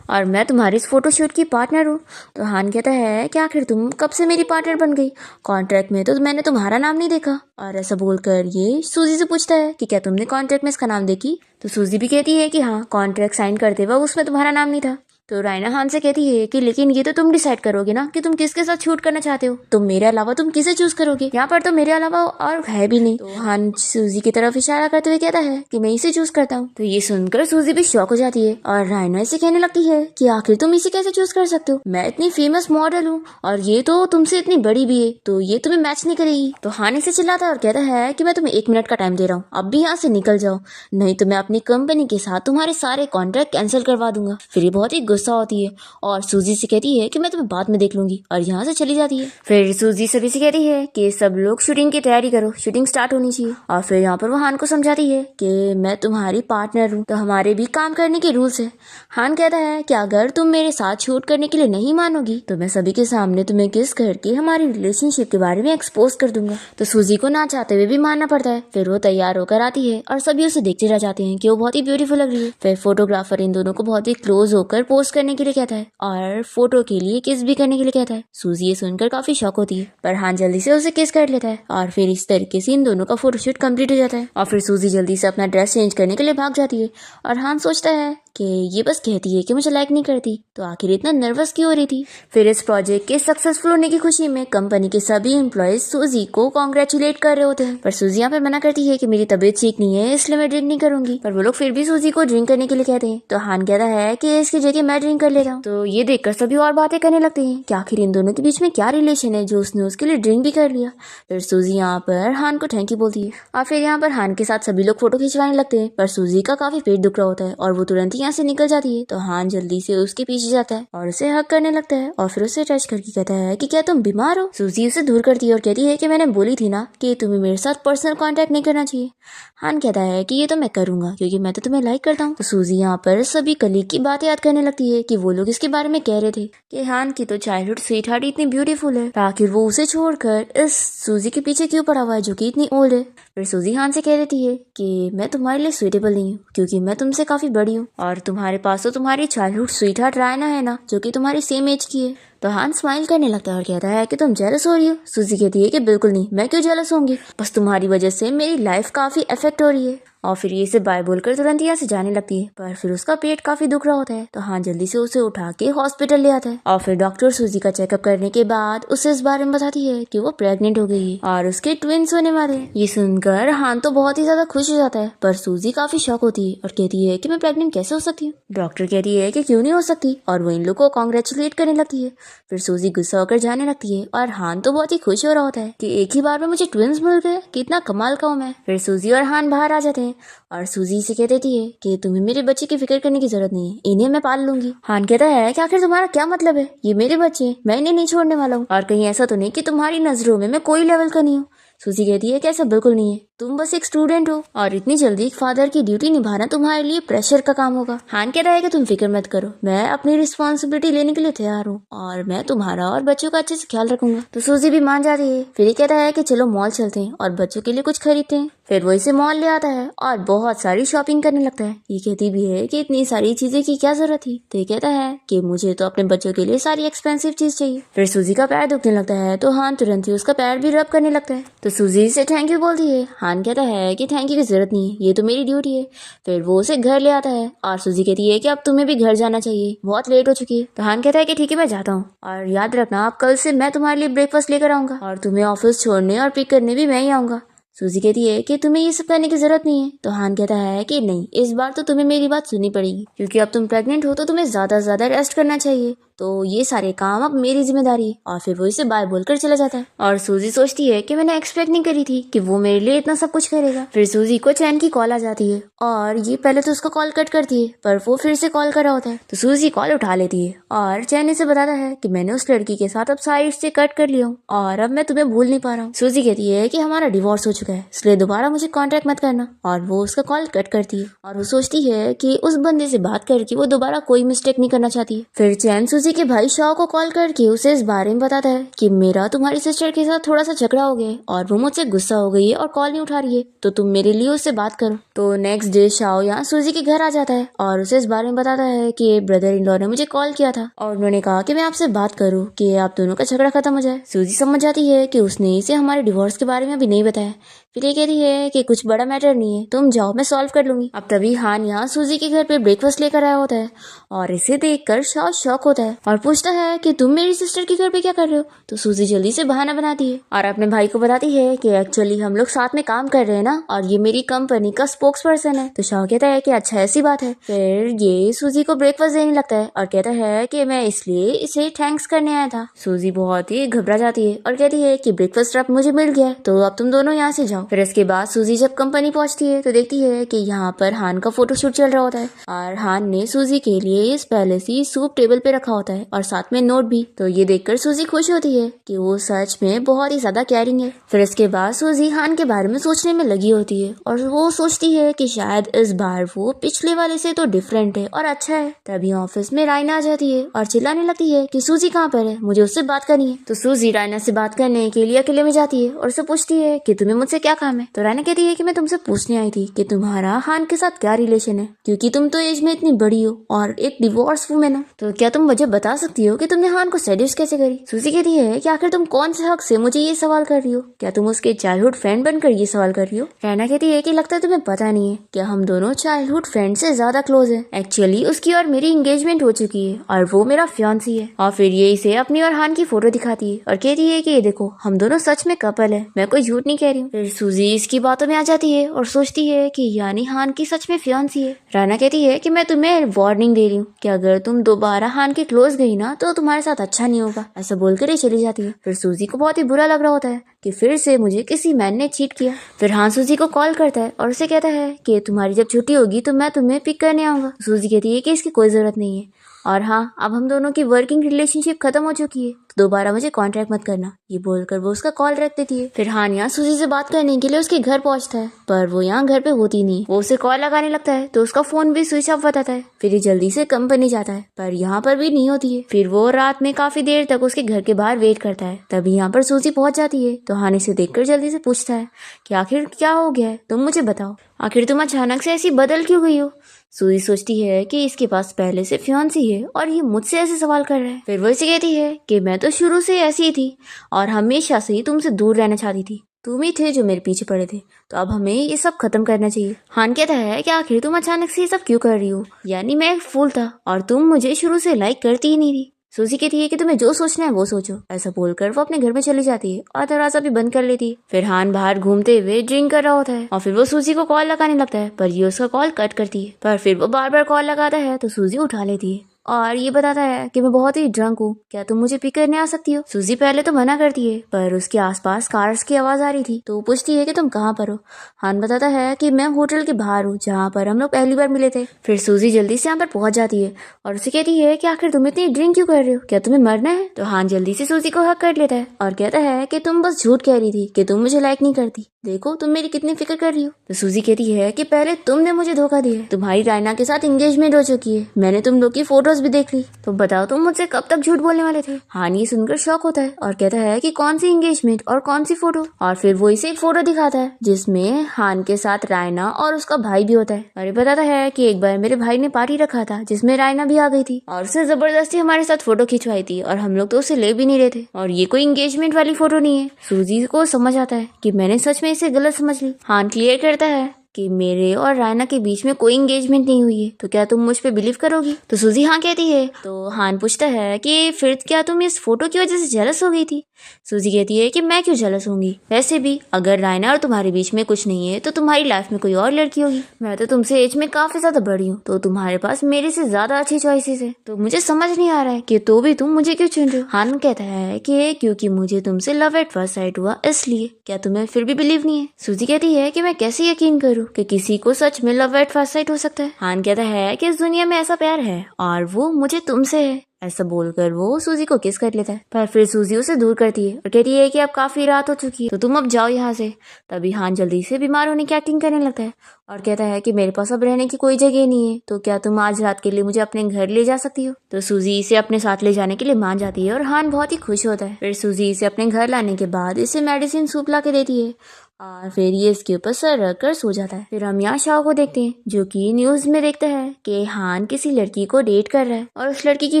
और मैं तुम्हारी इस फोटोशूट की पार्टनर हूँ। तो हान कहता है कि आखिर तुम कब से मेरी पार्टनर बन गई, कॉन्ट्रैक्ट में तो मैंने तुम्हारा नाम नहीं देखा। और ऐसा बोलकर ये सूजी से पूछता है कि क्या तुमने कॉन्ट्रैक्ट में इसका नाम देखी। तो सूजी भी कहती है कि हाँ, कॉन्ट्रैक्ट साइन करते वक्त उसमें तुम्हारा नाम नहीं था। तो रायना हान से कहती है कि लेकिन ये तो तुम डिसाइड करोगे ना कि तुम किसके साथ शूट करना चाहते हो, तो मेरे अलावा तुम किसे चूज करोगे, यहाँ पर तो मेरे अलावा और है भी नहीं। तो हान सूजी की तरफ इशारा करते हुए कहता है कि मैं इसे चूज करता हूँ। तो ये सुनकर सूजी भी शॉक हो जाती है और रायना इसे कहने लगती है कि आखिर तुम इसे कैसे चूज कर सकते हो, मैं इतनी फेमस मॉडल हूँ और ये तो तुमसे इतनी बड़ी भी है, तो ये तुम्हें मैच नहीं करेगी। तो हान इसे चिल्लाता है और कहता है कि मैं तुम्हें 1 मिनट का टाइम दे रहा हूँ, अब भी यहाँ से निकल जाओ, नहीं तो मैं अपनी कंपनी के साथ तुम्हारे सारे कॉन्ट्रैक्ट कैंसिल करवा दूंगा। फिर ये बहुत ही गुस्सा होती है और सूजी से कहती है कि मैं तुम्हें बाद में देख लूंगी और यहाँ से चली जाती है। फिर सूजी सभी से कहती है कि सब लोग शूटिंग की तैयारी करो, शूटिंग स्टार्ट होनी चाहिए। और फिर यहाँ पर वो हान को समझाती है कि मैं तुम्हारी पार्टनर हूँ, तो हमारे भी काम करने के रूल्स है। हान कहता है कि अगर तुम मेरे साथ शूट करने के लिए नहीं मानोगी तो मैं सभी के सामने तुम्हें किस करके हमारी रिलेशनशिप के बारे में एक्सपोज कर दूंगा। तो सूजी को ना चाहते हुए भी मानना पड़ता है। फिर वो तैयार होकर आती है और सभी उसे देखते रह जाते हैं कि वो बहुत ही ब्यूटीफुल लग रही है। फिर फोटोग्राफर इन दोनों को बहुत ही क्लोज होकर पोस्ट करने के लिए कहता है और फोटो के लिए किस भी करने के लिए कहता है। सूजी ये सुनकर काफी शॉक होती है, पर हान जल्दी से उसे किस कर लेता है और फिर इस तरीके से इन दोनों का फोटोशूट कंप्लीट हो जाता है। और फिर सूजी जल्दी से अपना ड्रेस चेंज करने के लिए भाग जाती है और हान सोचता है कि ये बस कहती है कि मुझे लाइक नहीं करती, तो आखिर इतना नर्वस क्यों हो रही थी। फिर इस प्रोजेक्ट के सक्सेसफुल होने की खुशी में कंपनी के सभी एम्प्लॉयज सूजी को कॉन्ग्रेचुलेट कर रहे होते हैं, पर सूजी यहाँ पे मना करती है कि मेरी तबीयत ठीक नहीं है इसलिए मैं ड्रिंक नहीं करूंगी। पर वो लोग फिर भी सूजी को ड्रिंक करने के लिए कहते हैं। तो हान कहता है कि इसकी जगह मैं ड्रिंक कर लेता हूँ। तो ये देखकर सभी और बातें करने लगते हैं कि आखिर इन दोनों के बीच में क्या रिलेशन है जो उसने उसके लिए ड्रिंक भी कर लिया। फिर सूजी यहाँ पर हान को थैंक यू बोलती है और फिर यहाँ पर हान के साथ सभी लोग फोटो खिंचवाने लगते हैं, पर सूजी का काफी पेट दुख रहा होता है और वो तुरंत ही यहाँ से निकल जाती है। तो हान जल्दी से उसके पीछे जाता है और उसे हक करने लगता है और फिर उसे टच करके कहता है कि क्या तुम बीमार हो। सूजी उसे दूर करती है और कहती है कि मैंने बोली थी ना कि तुम्हें मेरे साथ पर्सनल कांटेक्ट नहीं करना चाहिए। हान कहता है कि ये तो मैं करूंगा क्योंकि मैं तो तुम्हें लाइक करता हूँ। तो सूजी यहाँ पर सभी कलीग की बात याद करने लगती है कि वो लोग इसके बारे में कह रहे थे कि हान की तो चाइल्डहुड स्वीट हार्ट इतनी ब्यूटीफुल है, आखिर वो उसे छोड़कर इस सूजी के पीछे क्यों पड़ा हुआ है जो कि इतनी ओल्ड है। फिर सूजी हान से कह देती है कि मैं तुम्हारे लिए सुइटेबल नहीं हूँ क्योंकि मैं तुमसे काफी बड़ी हूँ और तुम्हारे पास तो तुम्हारी चाइल्डहुड स्वीट हार्ट रायना है ना जो कि तुम्हारी सेम एज की है। तो हान स्माइल करने लगता है और कहता है कि तुम जेलस हो रही हो। सूजी कहती है कि बिल्कुल नहीं, मैं क्यों जेलस होंगी, बस तुम्हारी वजह से मेरी लाइफ काफी इफेक्ट हो रही है। और फिर ये से बाय बोलकर तुरंत यहाँ से जाने लगती है, पर फिर उसका पेट काफी दुख रहा होता है। तो हान जल्दी से उसे उठा के हॉस्पिटल ले आता है और फिर डॉक्टर सूजी का चेकअप करने के बाद उसे इस बारे में बताती है कि वो प्रेग्नेंट हो गई है और उसके ट्विंस होने वाले हैं। ये सुनकर हान तो बहुत ही ज्यादा खुश हो जाता है, पर सूजी काफी शॉक होती है और कहती है कि मैं प्रेग्नेंट कैसे हो सकती हूँ। डॉक्टर कहती है कि क्यों नहीं हो सकती और वो इन लोग को कॉन्ग्रेचुलेट करने लगती है। फिर सूजी गुस्सा होकर जाने लगती है और हान तो बहुत ही खुश हो रहा होता है कि एक ही बार में मुझे ट्विंस मिल गए, कितना कमाल का हूँ मैं। फिर सूजी और हान बाहर आ जाते हैं और सूजी से कह देती है कि तुम्हें मेरे बच्चे की फिक्र करने की जरूरत नहीं है, इन्हें मैं पाल लूंगी। हान कहता है कि आखिर तुम्हारा क्या मतलब है, ये मेरे बच्चे हैं, मैं इन्हें नहीं छोड़ने वाला हूँ और कहीं ऐसा तो नहीं कि तुम्हारी नजरों में मैं कोई लेवल का नहीं हूँ। सूजी कहती है कि ऐसा बिल्कुल नहीं है, तुम बस एक स्टूडेंट हो और इतनी जल्दी एक फादर की ड्यूटी निभाना तुम्हारे लिए प्रेशर का काम होगा। हान कहता है कि तुम फिक्र मत करो, मैं अपनी रिस्पॉन्सिबिलिटी लेने के लिए तैयार हूँ और मैं तुम्हारा और बच्चों का अच्छे से ख्याल रखूंगा। तो सूजी भी मान जाती है। फिर ये कहता है कि चलो मॉल चलते हैं और बच्चों के लिए कुछ खरीदते हैं। फिर वो इसे मॉल ले आता है और बहुत सारी शॉपिंग करने लगता है। ये कहती भी है कि इतनी सारी चीजें की क्या जरूरत थी। तो ये कहता है कि मुझे तो अपने बच्चों के लिए सारी एक्सपेंसिव चीज चाहिए। फिर सूजी का पैर दुखने लगता है तो हान तुरंत ही उसका पैर भी रब करने लगता है। तो सूजी से थैंक यू बोलती है। हान कहता है कि थैंक यू की जरूरत नहीं है, ये तो मेरी ड्यूटी है। फिर वो उसे घर ले आता है और सूजी कहती है कि अब तुम्हें भी घर जाना चाहिए, बहुत लेट हो चुकी है। तो हान कहता है कि ठीक है मैं जाता हूँ और याद रखना आप कल से मैं तुम्हारे लिए ब्रेकफास्ट लेकर आऊंगा और तुम्हें ऑफिस छोड़ने और पिक करने भी मैं ही आऊंगा। सूजी कहती है कि तुम्हें ये सब करने की जरूरत नहीं है। तो हान कहता है कि नहीं, इस बार तो तुम्हें मेरी बात सुननी पड़ेगी क्योंकि अब तुम प्रेग्नेंट हो तो तुम्हें ज्यादा से ज्यादा रेस्ट करना चाहिए, तो ये सारे काम अब मेरी जिम्मेदारी है। और फिर वो इसे बाय बोलकर चला जाता है और सूजी सोचती है कि मैंने एक्सपेक्ट नहीं करी थी कि वो मेरे लिए इतना सब कुछ करेगा। फिर सूजी को चैन की कॉल आ जाती है और ये पहले तो उसका कॉल कट करती है पर वो फिर से कॉल कर रहा होता है। तो सूजी कॉल उठा लेती है और चैन इसे बताता है कि मैंने उस लड़की के साथ अब साइड से कट कर लिया हूँ और अब मैं तुम्हें भूल नहीं पा रहा हूँ। सूजी कहती है कि हमारा डिवोर्स हो चुका है इसलिए दोबारा मुझे कॉन्टेक्ट मत करना और वो उसका कॉल कट करती है और वो सोचती है कि उस बंदे से बात करके वो दोबारा कोई मिस्टेक नहीं करना चाहती है। फिर चैन सूजी के भाई शाओ को कॉल करके उसे इस बारे में बताता है कि मेरा तुम्हारी सिस्टर के साथ थोड़ा सा झगड़ा हो गया है और वो मुझसे गुस्सा हो गई है और कॉल नहीं उठा रही है, तो तुम मेरे लिए उससे बात करो। तो नेक्स्ट डे शाओ यहाँ सूजी के घर आ जाता है और उसे इस बारे में बताता है कि ब्रदर इन लॉ ने मुझे कॉल किया था और उन्होंने कहा कि मैं आपसे बात करूँ कि आप दोनों का झगड़ा खत्म हो जाए। सूजी समझ जाती है कि उसने इसे हमारे डिवोर्स के बारे में अभी नहीं बताया। फिर ये कहती है कि कुछ बड़ा मैटर नहीं है, तुम जाओ मैं सॉल्व कर लूंगी। अब तभी हान यहाँ सूजी के घर पे ब्रेकफास्ट लेकर आया होता है और इसे देखकर शाओ शॉक होता है और पूछता है कि तुम मेरी सिस्टर के घर पे क्या कर रहे हो। तो सूजी जल्दी से बहाना बनाती है और अपने भाई को बताती है कि एक्चुअली हम लोग साथ में काम कर रहे हैं ना और ये मेरी कंपनी का स्पोक्स पर्सन है। तो शाओ कहता है कि अच्छा ऐसी बात है। फिर ये सूजी को ब्रेकफास्ट देने लगता है और कहता है कि मैं इसलिए इसे थैंक्स करने आया था। सूजी बहुत ही घबरा जाती है और कहती है कि ब्रेकफास्ट अब मुझे मिल गया तो अब तुम दोनों यहाँ से जाओ। फिर इसके बाद सूजी जब कंपनी पहुंचती है तो देखती है कि यहाँ पर हान का फोटोशूट चल रहा होता है और हान ने सूजी के लिए इस पहले से सूप टेबल पे रखा होता है और साथ में नोट भी। तो ये देखकर सूजी खुश होती है कि वो सच में बहुत ही ज्यादा केयरिंग है। फिर इसके बाद सूजी हान के बारे में सोचने में लगी होती है और वो सोचती है कि शायद इस बार वो पिछले वाले से तो डिफरेंट है और अच्छा है। तभी ऑफिस में रायना आ जाती है और चिल्लाने लगती है कि सूजी कहाँ पर है, मुझे उससे बात करनी है। तो सूजी रायना से बात करने के लिए अकेले में जाती है और उससे पूछती है कि तुम्हें मुझसे क्या काम है। तो रायना कहती है कि मैं तुमसे पूछने आई थी कि तुम्हारा हान के साथ क्या रिलेशन है क्योंकि तुम तो एज में इतनी बड़ी हो और एक डिवोर्स वुमेन हो, तो क्या तुम मुझे बता सकती हो कि तुमने हान को सेड्यूस कैसे करी। सूजी कहती है कि आखिर तुम कौन से हक से मुझे ये सवाल कर रही हो, क्या तुम उसके चाइल्डहुड फ्रेंड बनकर ये सवाल कर रही हो। रायना कहती है कि लगता है तुम्हें पता नहीं है क्या हम दोनों चाइल्डहुड फ्रेंड से ज्यादा क्लोज है। एक्चुअली उसकी और मेरी एंगेजमेंट हो चुकी है और वो मेरा फियांसी है। और फिर ये इसे अपनी और हान की फोटो दिखाती है और कहती है कि ये देखो हम दोनों सच में कपल है, मैं कोई झूठ नहीं कह रही हूँ। फिर सूजी इसकी बातों में आ जाती है और सोचती है कि यानी हान की सच में फियांसी है। रायना कहती है कि मैं तुम्हें वार्निंग दे रही हूँ कि अगर तुम दोबारा हान के क्लोज गई ना तो तुम्हारे साथ अच्छा नहीं होगा। ऐसा बोलकर ये चली जाती है। फिर सूजी को बहुत ही बुरा लग रहा होता है कि फिर से मुझे किसी मैन ने चीट किया। फिर हान सूजी को कॉल करता है और उसे कहता है कि तुम्हारी जब छुट्टी होगी तो मैं तुम्हें पिक करने आऊंगा। सूजी कहती है कि इसकी कोई जरूरत नहीं है और हाँ अब हम दोनों की वर्किंग रिलेशनशिप खत्म हो चुकी है तो दोबारा मुझे कांटेक्ट मत करना। ये बोलकर वो उसका कॉल रख देती है। फिर हान यहाँ सूजी से बात करने के लिए उसके घर पहुंचता है पर वो यहाँ घर पे होती नहीं। वो उसे कॉल लगाने लगता है तो उसका फोन भी स्विच ऑफ बताता है। फिर ये जल्दी से कंपनी जाता है पर यहाँ पर भी नहीं होती है। फिर वो रात में काफी देर तक उसके घर के बाहर वेट करता है। तभी यहाँ पर सूजी पहुंच जाती है तो हान इसे देखकर जल्दी से पूछता है कि आखिर क्या हो गया है, तुम मुझे बताओ, आखिर तुम अचानक से ऐसी बदल क्यों गई हो। सूजी सोचती है कि इसके पास पहले से फियांसी है और ये मुझसे ऐसे सवाल कर रहा है। फिर वो इसे कहती है कि मैं तो शुरू से ऐसी ही थी और हमेशा से ही तुमसे दूर रहना चाहती थी, तुम ही थे जो मेरे पीछे पड़े थे, तो अब हमें ये सब खत्म करना चाहिए। हान कहता है कि आखिर तुम अचानक से ये सब क्यों कर रही हो, यानी मैं एक फूल था और तुम मुझे शुरू से लाइक करती ही नहीं थी। सूजी कहती है कि तुम्हें जो सोचना है वो सोचो। ऐसा बोलकर वो अपने घर में चली जाती है और दरवाजा भी बंद कर लेती है। फिर हान बाहर घूमते हुए ड्रिंक कर रहा होता है और फिर वो सूजी को कॉल लगाने लगता है पर ये उसका कॉल कट करती है। पर फिर वो बार बार कॉल लगाता है तो सूजी उठा लेती है और ये बताता है कि मैं बहुत ही ड्रंक हूँ, क्या तुम मुझे पिक करने आ सकती हो। सूजी पहले तो मना करती है पर उसके आसपास कार्स की आवाज आ रही थी तो वो पूछती है कि तुम कहाँ पर हो। हान बताता है कि मैं होटल के बाहर हूँ जहाँ पर हम लोग पहली बार मिले थे। फिर सूजी जल्दी से यहाँ पर पहुंच जाती है और उसे कहती है कि आखिर तुम इतनी ड्रिंक क्यों कर रहे हो, क्या तुम्हें मरना है। तो हान जल्दी से सूजी को हक कर लेता है और कहता है कि तुम बस झूठ कह रही थी कि तुम मुझे लाइक नहीं करती। देखो तुम मेरी कितनी फिक्र कर रही हो। तो सूजी कहती है कि पहले तुमने मुझे धोखा दिया, तुम्हारी रायना के साथ एंगेजमेंट हो चुकी है, मैंने तुम लोग की फोटोज भी देख ली, तो बताओ तुम मुझसे कब तक झूठ बोलने वाले थे। हान ये सुनकर शॉक होता है और कहता है कि कौन सी एंगेजमेंट और कौन सी फोटो, और फिर वो इसे एक फोटो दिखाता है जिसमें हान के साथ रायना और उसका भाई भी होता है। अरे बताता है कि एक बार मेरे भाई ने पार्टी रखा था जिसमें रायना भी आ गई थी और उसने जबरदस्ती हमारे साथ फोटो खिंचवाई थी और हम लोग तो उसे ले भी नहीं रहे थे, और ये कोई एंगेजमेंट वाली फोटो नहीं है। सूजी को समझ आता है कि मैंने सच में इसे गलत समझ ली। हान क्लियर करता है कि मेरे और रायना के बीच में कोई एंगेजमेंट नहीं हुई है, तो क्या तुम मुझ पे बिलीव करोगी। तो सूजी हाँ कहती है। तो हान पूछता है कि फिर क्या तुम इस फोटो की वजह से जेलस हो गई थी। सूजी कहती है कि मैं क्यों जेलस होंगी, वैसे भी अगर रायना और तुम्हारे बीच में कुछ नहीं है तो तुम्हारी लाइफ में कोई और लड़की होगी, मैं तो तुमसे एज में काफी ज्यादा बड़ी हूँ, तो तुम्हारे पास मेरे से ज्यादा अच्छी चॉइसेस है, तो मुझे समझ नहीं आ रहा है कि तो भी तुम मुझे क्यों चुन रहे हो। हान कहता है कि क्योंकि मुझे तुमसे लव एट फर्स्ट साइट हुआ इसलिए, क्या तुम्हें फिर भी बिलीव नहीं है। सूजी कहती है कि मैं कैसे यकीन करूँ कि किसी को सच में लव एट फर्स्ट साइट हो सकता है। हान कहता है कि इस दुनिया में ऐसा प्यार है और वो मुझे तुमसे है। ऐसा बोलकर वो सूजी को किस कर लेता है, पर फिर सूजी उसे दूर करती है और कहती है कि अब काफी रात हो चुकी है तो तुम अब जाओ यहाँ से। तभी हान जल्दी से बीमार होने की एक्टिंग करने लगता है और कहता है कि मेरे पास अब रहने की कोई जगह नहीं है, तो क्या तुम आज रात के लिए मुझे अपने घर ले जा सकती हो। तो सूजी इसे अपने साथ ले जाने के लिए मान जाती है और हान बहुत ही खुश होता है। फिर सूजी इसे अपने घर लाने के बाद इसे मेडिसिन सूप ला के देती है और फिर ये इसके ऊपर सर रख कर सो जाता है। फिर हम यहाँ शाओ को देखते हैं जो कि न्यूज में देखता है कि हान किसी लड़की को डेट कर रहा है और उस लड़की की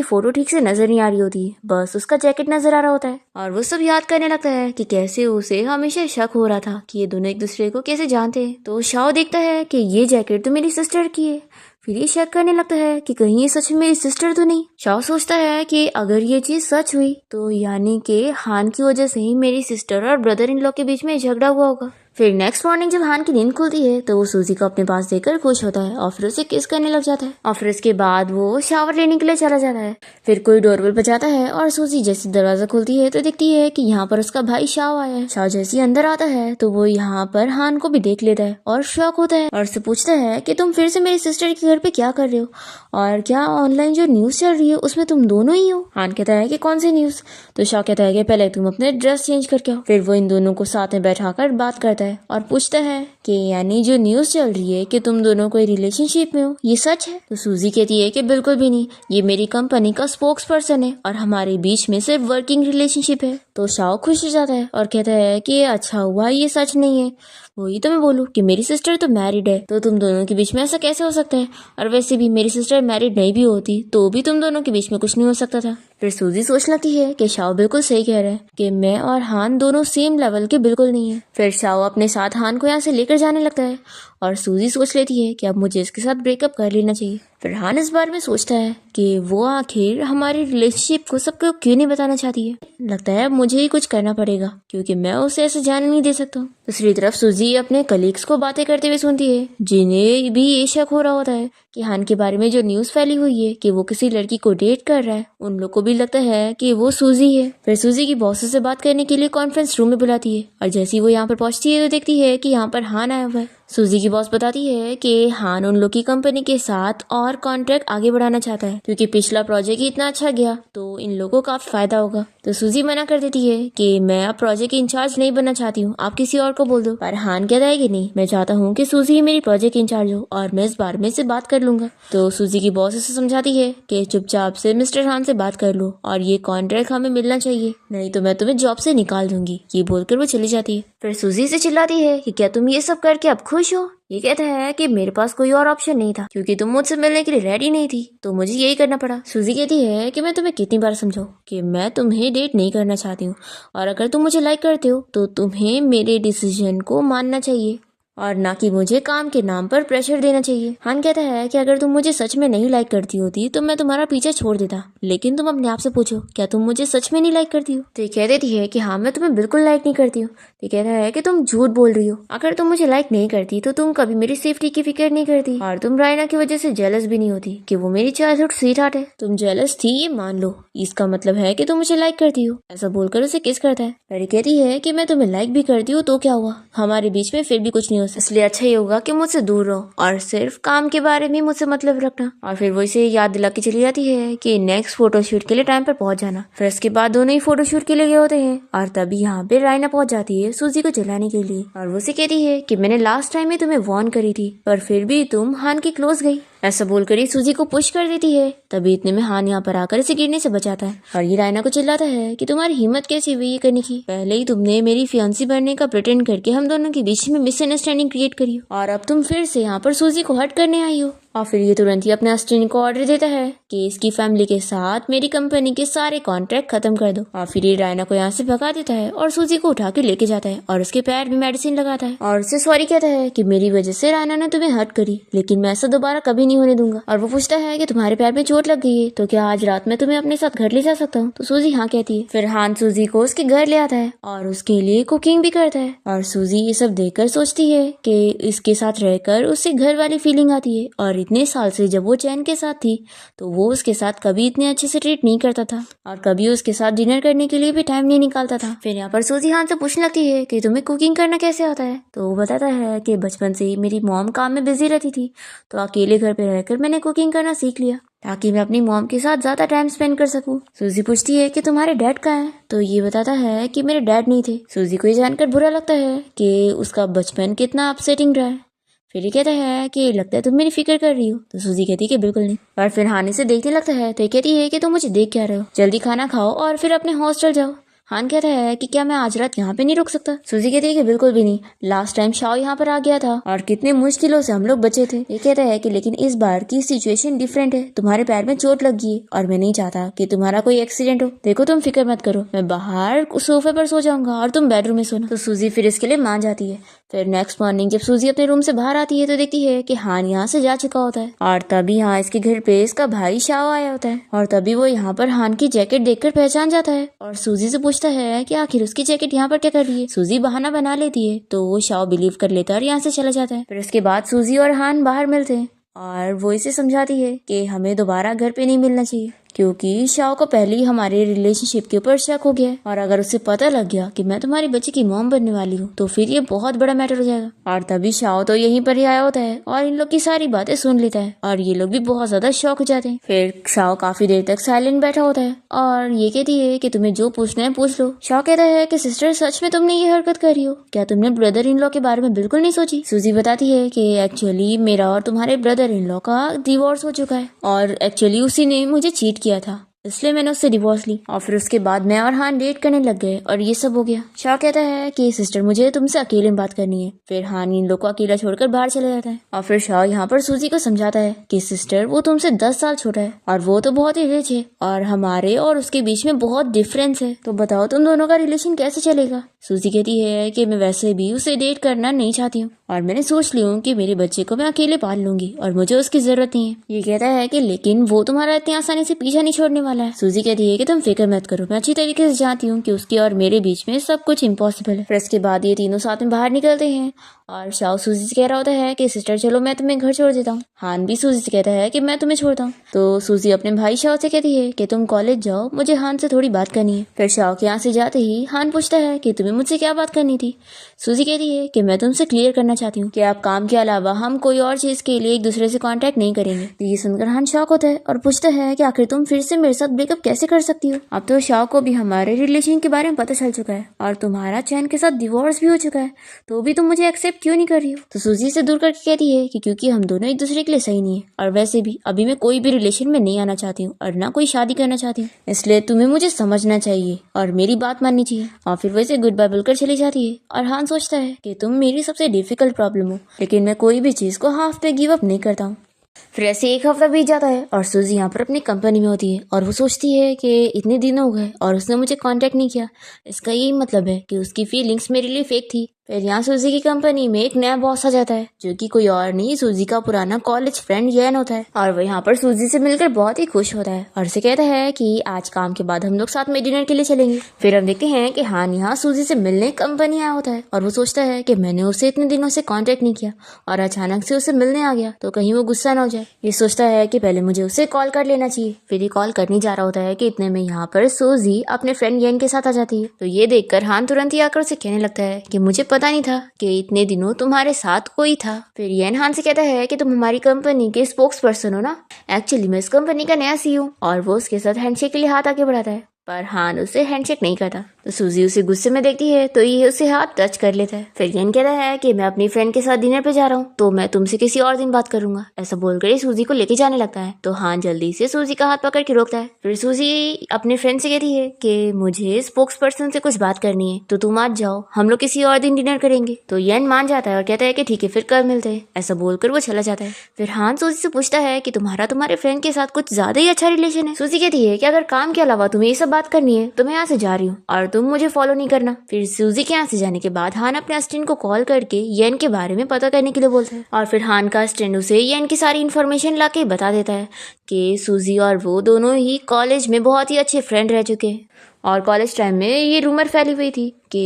फोटो ठीक से नजर नहीं आ रही होती है, बस उसका जैकेट नजर आ रहा होता है और वो सब याद करने लगता है कि कैसे उसे हमेशा शक हो रहा था कि ये दोनों एक दूसरे को कैसे जानते हैं। तो शाओ देखता है कि ये जैकेट तो मेरी सिस्टर की है, फिर ये शक करने लगता है कि कहीं ये सच में मेरी सिस्टर तो नहीं। शाओ सोचता है कि अगर ये चीज सच हुई तो यानी कि हान की वजह से ही मेरी सिस्टर और ब्रदर इन लॉ के बीच में झगड़ा हुआ होगा। फिर नेक्स्ट मॉर्निंग जब हान की नींद खुलती है तो वो सूजी को अपने पास देखकर खुश होता है और फिर उसे किस करने लग जाता है और फिर इसके बाद वो शावर लेने के लिए चला जाता है। फिर कोई डोरबेल बजाता है और सूजी जैसे दरवाजा खोलती है तो देखती है कि यहाँ पर उसका भाई शाओ आया है। शाओ जैसे ही अंदर आता है तो वो यहाँ पर हान को भी देख लेता है और शॉक होता है और उससे पूछता है कि तुम फिर से मेरी सिस्टर के घर पे क्या कर रहे हो और क्या ऑनलाइन जो न्यूज चल रही है उसमें तुम दोनों ही हो। हान कहता है कि कौन सी न्यूज। तो शाओ कहता है कि पहले तुम अपने ड्रेस चेंज करके आओ। फिर वो इन दोनों को साथ में बैठाकर बात करता है और पूछता है कि यानी जो न्यूज चल रही है कि तुम दोनों कोई रिलेशनशिप में हो, ये सच है। तो सूजी कहती है कि बिल्कुल भी नहीं, ये मेरी कंपनी का स्पोक्स पर्सन है और हमारे बीच में सिर्फ वर्किंग रिलेशनशिप है। तो शाओ खुश हो जाता है और कहता है कि अच्छा हुआ ये सच नहीं है, वही तो मैं बोलूं कि मेरी सिस्टर तो मैरिड है, तो तुम दोनों के बीच में ऐसा कैसे हो सकता है, और वैसे भी मेरी सिस्टर मैरिड नहीं भी होती तो भी तुम दोनों के बीच में कुछ नहीं हो सकता था। फिर सूजी सोच लगती है कि शाओ बिल्कुल सही कह रहा है कि मैं और हान दोनों सेम लेवल के बिल्कुल नहीं है। फिर शाओ अपने साथ हान को यहाँ से लेकर जाने लगता है और सूजी सोच लेती है कि अब मुझे इसके साथ ब्रेकअप कर लेना चाहिए। फिर हान इस बारे में सोचता है कि वो आखिर हमारी रिलेशनशिप को सबको क्यों नहीं बताना चाहती है। लगता है मुझे ही कुछ करना पड़ेगा क्योंकि मैं उसे ऐसे जाने नहीं दे सकता। दूसरी तरफ सूजी अपने कलीग्स को बातें करते हुए सुनती है जिन्हें भी ये शक हो रहा होता है कि हान के बारे में जो न्यूज फैली हुई है कि वो किसी लड़की को डेट कर रहा है, उन लोग को भी लगता है कि वो सूजी है। फिर सूजी की बॉस से बात करने के लिए कॉन्फ्रेंस रूम में बुलाती है और जैसे ही वो यहाँ पर पहुंचती है तो देखती है कि यहाँ पर हान आया हुआ है। सूजी की बॉस बताती है कि हान उन लोग की कंपनी के साथ और कॉन्ट्रैक्ट आगे बढ़ाना चाहता है क्योंकि पिछला प्रोजेक्ट ही इतना अच्छा गया तो इन लोगों को काफी फायदा होगा। तो सूजी मना कर देती है कि मैं अब प्रोजेक्ट इंचार्ज नहीं बनना चाहती हूँ, आप किसी और को बोल दो। पर हान कहता है कि नहीं, मैं चाहता हूँ कि सूजी ही मेरी प्रोजेक्ट इंचार्ज हो और मैं इस बारे में से बात कर लूंगा। तो सूजी की बॉस उसे समझाती है कि चुपचाप से मिस्टर हान से बात कर लो और ये कॉन्ट्रैक्ट हमें मिलना चाहिए, नहीं तो मैं तुम्हें जॉब से निकाल दूंगी। ये बोलकर वो चली जाती है। फिर सूजी से चिल्लाती है कि क्या तुम ये सब करके अब खुश हो। ये कहता है कि मेरे पास कोई और ऑप्शन नहीं था क्योंकि तुम मुझसे मिलने के लिए रेडी नहीं थी तो मुझे यही करना पड़ा। सूजी कहती है कि मैं तुम्हें कितनी बार समझाऊं कि मैं तुम्हें डेट नहीं करना चाहती हूँ और अगर तुम मुझे लाइक करते हो तो तुम्हें मेरे डिसीजन को मानना चाहिए और ना कि मुझे काम के नाम पर प्रेशर देना चाहिए। हान कहता है कि अगर तुम मुझे सच में नहीं लाइक करती होती तो मैं तुम्हारा पीछा छोड़ देता, लेकिन तुम अपने आप से पूछो क्या तुम मुझे सच में नहीं लाइक करती हो। तो ये कह देती है कि हाँ मैं तुम्हें बिल्कुल लाइक नहीं करती हूँ। तो कहता है कि तुम झूठ बोल रही हो, अगर तुम मुझे लाइक नहीं करती तो तुम कभी मेरी सेफ्टी की फिक्र नहीं करती और तुम रायना की वजह से जेलस भी नहीं होती कि वो मेरी चाइल्डहुड स्वीटहार्ट है। तुम जेलस थी ये मान लो, इसका मतलब है कि तुम मुझे लाइक करती हो। ऐसा बोलकर उसे किस करता है। लड़की कहती है कि मैं तुम्हें लाइक भी करती हूँ तो क्या हुआ, हमारे बीच में फिर भी कुछ नहीं हो बस, इसलिए अच्छा ही होगा कि मुझसे दूर रहो और सिर्फ काम के बारे में मुझसे मतलब रखना। और फिर वो इसे याद दिला के चली जाती है कि नेक्स्ट फोटोशूट के लिए टाइम पर पहुंच जाना। फिर इसके बाद दोनों ही फोटोशूट के लिए गए होते हैं और तभी यहाँ पे रायना पहुंच जाती है सूजी को जलाने के लिए और वो उसे कहती है कि मैंने लास्ट टाइम में तुम्हें वार्न करी थी पर फिर भी तुम हान के क्लोज गई। ऐसा बोलकर ही सूजी को पुश कर देती है। तभी इतने में हान यहाँ पर आकर इसे गिरने से बचाता है और ये रायना को चिल्लाता है कि तुम्हारी हिम्मत कैसी हुई ये करने की। पहले ही तुमने मेरी फियांसी बनने का प्रिटेंड करके हम दोनों के बीच में मिसअंडरस्टैंडिंग क्रिएट करी हो और अब तुम फिर से यहाँ पर सूजी को हर्ट करने आई हो। और फिर ये तुरंत ही अपने असिस्टेंट को ऑर्डर देता है कि इसकी फैमिली के साथ मेरी कंपनी के सारे कॉन्ट्रैक्ट खत्म कर दो। और फिर ये रायना को यहाँ से भगा देता है और सूजी को उठा के लेके जाता है और उसके पैर में मेडिसिन लगाता है और उससे सॉरी कहता है कि मेरी वजह से रायना ने तुम्हें हर्ट करी, लेकिन मैं ऐसा दोबारा कभी नहीं होने दूंगा। और वो पूछता है कि तुम्हारे पैर में चोट लग गई है तो क्या आज रात में तुम्हें अपने साथ घर ले जा सकता हूँ। तो सूजी हाँ कहती है। फिर हान सूजी को उसके घर ले आता है और उसके लिए कुकिंग भी करता है और सूजी ये सब देखकर सोचती है कि इसके साथ रहकर उससे घर वाली फीलिंग आती है और इतने साल से वो चैन के साथ थी तो वो उसके साथ कभी इतने अच्छे से ट्रीट नहीं करता था और कभी उसके साथ डिनर करने के लिए भी टाइम नहीं निकालता था। फिर यहाँ पर सूजी हान से पूछने लगती है कि तुम्हें कुकिंग करना कैसे आता है। तो वो बताता है कि बचपन से ही मेरी मॉम काम में बिजी रहती थी तो अकेले घर पे रहकर मैंने कुकिंग करना सीख लिया ताकि मैं अपनी मॉम के साथ ज्यादा टाइम स्पेंड कर सकूं। सूजी पूछती है कि तुम्हारे डैड कहाँ हैं। तो ये बताता है कि मेरे डैड नहीं थे। सूजी को ये जानकर बुरा लगता है कि उसका बचपन कितना अपसेटिंग रहा है। फिर ये कहता है कि लगता है तुम मेरी फिक्र कर रही हो। तो सूजी कहती है कि बिल्कुल नहीं। और फिर हान से देखने लगता है तो ये कहती है कि तुम मुझे देख क्या रहे हो, जल्दी खाना खाओ और फिर अपने हॉस्टल जाओ। हान कहता है कि क्या मैं आज रात यहाँ पे नहीं रुक सकता। सूजी कहती है कि बिल्कुल भी नहीं, लास्ट टाइम शाओ यहाँ पर आ गया था और कितने मुश्किलों से हम लोग बचे थे। ये कहता है कि लेकिन इस बार की सिचुएशन डिफरेंट है, तुम्हारे पैर में चोट लग गई है और मैं नहीं चाहता कि तुम्हारा कोई एक्सीडेंट हो। देखो तुम फिक्र मत करो, मैं बाहर सोफे पर सो जाऊंगा और तुम बेडरूम में सोना। तो सूजी फिर इसके लिए मान जाती है। फिर नेक्स्ट मॉर्निंग जब सूजी अपने रूम से बाहर आती है तो देखती है कि हान यहाँ से जा चुका होता है और तभी यहाँ इसके घर पे इसका भाई शाओ आया होता है और तभी वो यहाँ पर हान की जैकेट देखकर पहचान जाता है और सूजी से पूछता है कि आखिर उसकी जैकेट यहाँ पर क्या कर रही है। सूजी बहाना बना लेती है तो वो शाओ बिलीव कर लेता है और यहाँ से चला जाता है। फिर उसके बाद सूजी और हान बाहर मिलते हैं और वो इसे समझाती है कि हमें दोबारा घर पे नहीं मिलना चाहिए क्योंकि शाओ को पहले ही हमारे रिलेशनशिप के ऊपर शक हो गया है और अगर उसे पता लग गया कि मैं तुम्हारी बच्ची की मॉम बनने वाली हूँ तो फिर ये बहुत बड़ा मैटर हो जाएगा। और तभी शाओ तो यहीं पर ही आया होता है और इन लोग की सारी बातें सुन लेता है और ये लोग भी बहुत ज्यादा शॉक हो जाते हैं। फिर शाओ काफी देर तक साइलेंट बैठा होता है और ये कहती है कि तुम्हें जो पूछना है पूछ लो। शाओ कहता है कि सिस्टर सच में तुमने ये हरकत करी हो, क्या तुमने ब्रदर इन लॉ के बारे में बिल्कुल नहीं सोची। सूजी बताती है कि एक्चुअली मेरा और तुम्हारे ब्रदर इन लॉ का डिवोर्स हो चुका है और एक्चुअली उसी ने मुझे चीट किया था इसलिए मैंने उससे डिवोर्स ली और फिर उसके बाद मैं और हान डेट करने लग गए और ये सब हो गया। शाह कहता है कि सिस्टर मुझे तुमसे अकेले में बात करनी है। फिर हान इन लोग को अकेला छोड़कर बाहर चले जाता है और फिर शाह यहाँ पर सूजी को समझाता है कि सिस्टर वो तुमसे 10 साल छोटा है और वो तो बहुत ही रिच है और हमारे और उसके बीच में बहुत डिफरेंस है, तो बताओ तुम दोनों का रिलेशन कैसे चलेगा। सूजी कहती है कि मैं वैसे भी उसे डेट करना नहीं चाहती हूँ और मैंने सोच ली हूँ कि मेरे बच्चे को मैं अकेले पाल लूंगी और मुझे उसकी जरूरत नहीं है। ये कहता है कि लेकिन वो तुम्हारा इतनी आसानी से पीछा नहीं छोड़ने वाला है। सूजी कहती है कि तुम फिक्र मत करो, मैं अच्छी तरीके से जानती हूँ कि उसकी और मेरे बीच में सब कुछ इम्पॉसिबल है। फिर इसके बाद ये तीनों साथ में बाहर निकलते हैं और शाओ सूजी से कह रहा होता है कि सिस्टर चलो मैं तुम्हें घर छोड़ देता हूँ। हान भी सूजी से कहता है कि मैं तुम्हें छोड़ता हूँ। तो सूजी अपने भाई शाओ से कहती है कि तुम कॉलेज जाओ, मुझे हान से थोड़ी बात करनी है। फिर शाओ के यहाँ से जाते ही हान पूछता है कि तुम्हें मुझसे क्या बात करनी थी। सूजी कहती है कि मैं तुमसे क्लियर करना चाहती हूँ कि आप काम के अलावा हम कोई और चीज के लिए एक दूसरे से कांटेक्ट नहीं करेंगे। तो ये सुनकर हान शॉक होता है और पूछता है कि आखिर तुम फिर से मेरे साथ ब्रेकअप कैसे कर सकती हो। अब तो शाओ को भी हमारे रिलेशन के बारे में पता चल चुका है और तुम्हारा चैन के साथ डिवोर्स भी हो चुका है, तो भी तुम मुझे एक्सेप्ट क्यों नहीं कर रही हो। तो सूजी से दूर करके कहती है कि क्योंकि हम दोनों एक दूसरे के लिए सही नहीं है और वैसे भी अभी मैं कोई भी रिलेशन में नहीं आना चाहती हूँ और ना कोई शादी करना चाहती हूँ, इसलिए तुम्हें मुझे समझना चाहिए और मेरी बात माननी चाहिए। और फिर वैसे गुड बाय बोलकर चली जाती है और हान सोचता है कि तुम मेरी सबसे डिफिकल्ट प्रॉब्लम हो, लेकिन मैं कोई भी चीज को हाफ पे गिव अप नहीं करता हूँ। फिर ऐसे एक हफ्ता बीत जाता है और सूजी यहाँ पर अपनी कंपनी में होती है और वो सोचती है कि इतने दिन हो गए और उसने मुझे कांटेक्ट नहीं किया, इसका यही मतलब है कि उसकी फीलिंग्स मेरे लिए फेक थी। फिर यहाँ सूजी की कंपनी में एक नया बॉस आ जाता है जो कि कोई और नहीं सूजी का पुराना कॉलेज फ्रेंड येन होता है और वो यहाँ पर सूजी से मिलकर बहुत ही खुश होता है और उसे कहता है कि आज काम के बाद हम लोग साथ में डिनर के लिए चलेंगे। फिर हम देखते हैं कि हान यहाँ सूजी से मिलने कंपनी आया होता है और वो सोचता है कि मैंने उसे इतने दिनों से कांटेक्ट नहीं किया और अचानक से उसे मिलने आ गया तो कहीं वो गुस्सा ना हो जाए। ये सोचता है कि पहले मुझे उसे कॉल कर लेना चाहिए। फिर ये कॉल करने जा रहा होता है कि इतने में यहाँ पर सूजी अपने फ्रेंड येन के साथ आ जाती है। तो ये देखकर हान तुरंत ही आकर उसे कहने लगता है कि मुझे पता नहीं था कि इतने दिनों तुम्हारे साथ कोई था। फिर येन हान से कहता है कि तुम हमारी कंपनी के स्पोक्स पर्सन हो ना। एक्चुअली मैं इस कंपनी का नया CEO हूँ। और वो उसके साथ हैंडशेक के लिए हाथ आगे बढ़ाता है, पर हान उसे हैंडशेक नहीं करता। तो सूजी उसे गुस्से में देखती है तो ये उसे हाथ टच कर लेता है। फिर येन कहता है कि मैं अपनी फ्रेंड के साथ डिनर पे जा रहा हूँ, तो मैं तुमसे किसी और दिन बात करूंगा। ऐसा बोलकर ये सूजी को लेके जाने लगता है। तो हान जल्दी से सूजी का हाथ पकड़ के रोकता है। फिर सूजी अपने फ्रेंड से कहती है कि मुझे स्पोक्स पर्सन से कुछ बात करनी है, तो तुम आज जाओ, हम लोग किसी और दिन डिनर करेंगे। तो येन मान जाता है और कहता है कि ठीक है, फिर कल मिलते हैं। ऐसा बोलकर वो चला जाता है। फिर हान सूजी से पूछता है कि तुम्हारे फ्रेंड के साथ कुछ ज्यादा ही अच्छा रिलेशन है। सूजी कहती है कि अगर काम के अलावा तुम्हें ये सब बात करनी है तो मैं यहाँ से जा रही हूँ और तुम मुझे फॉलो नहीं करना। फिर सूजी के यहाँ से जाने के बाद हान अपने असिस्टेंट को कॉल करके येन के बारे में पता करने के लिए बोलता है। और फिर हान का असिस्टेंट उसे येन की सारी इन्फॉर्मेशन लाके बता देता है कि सूजी और वो दोनों ही कॉलेज में बहुत ही अच्छे फ्रेंड रह चुके हैं। और कॉलेज टाइम में ये रूमर फैली हुई थी कि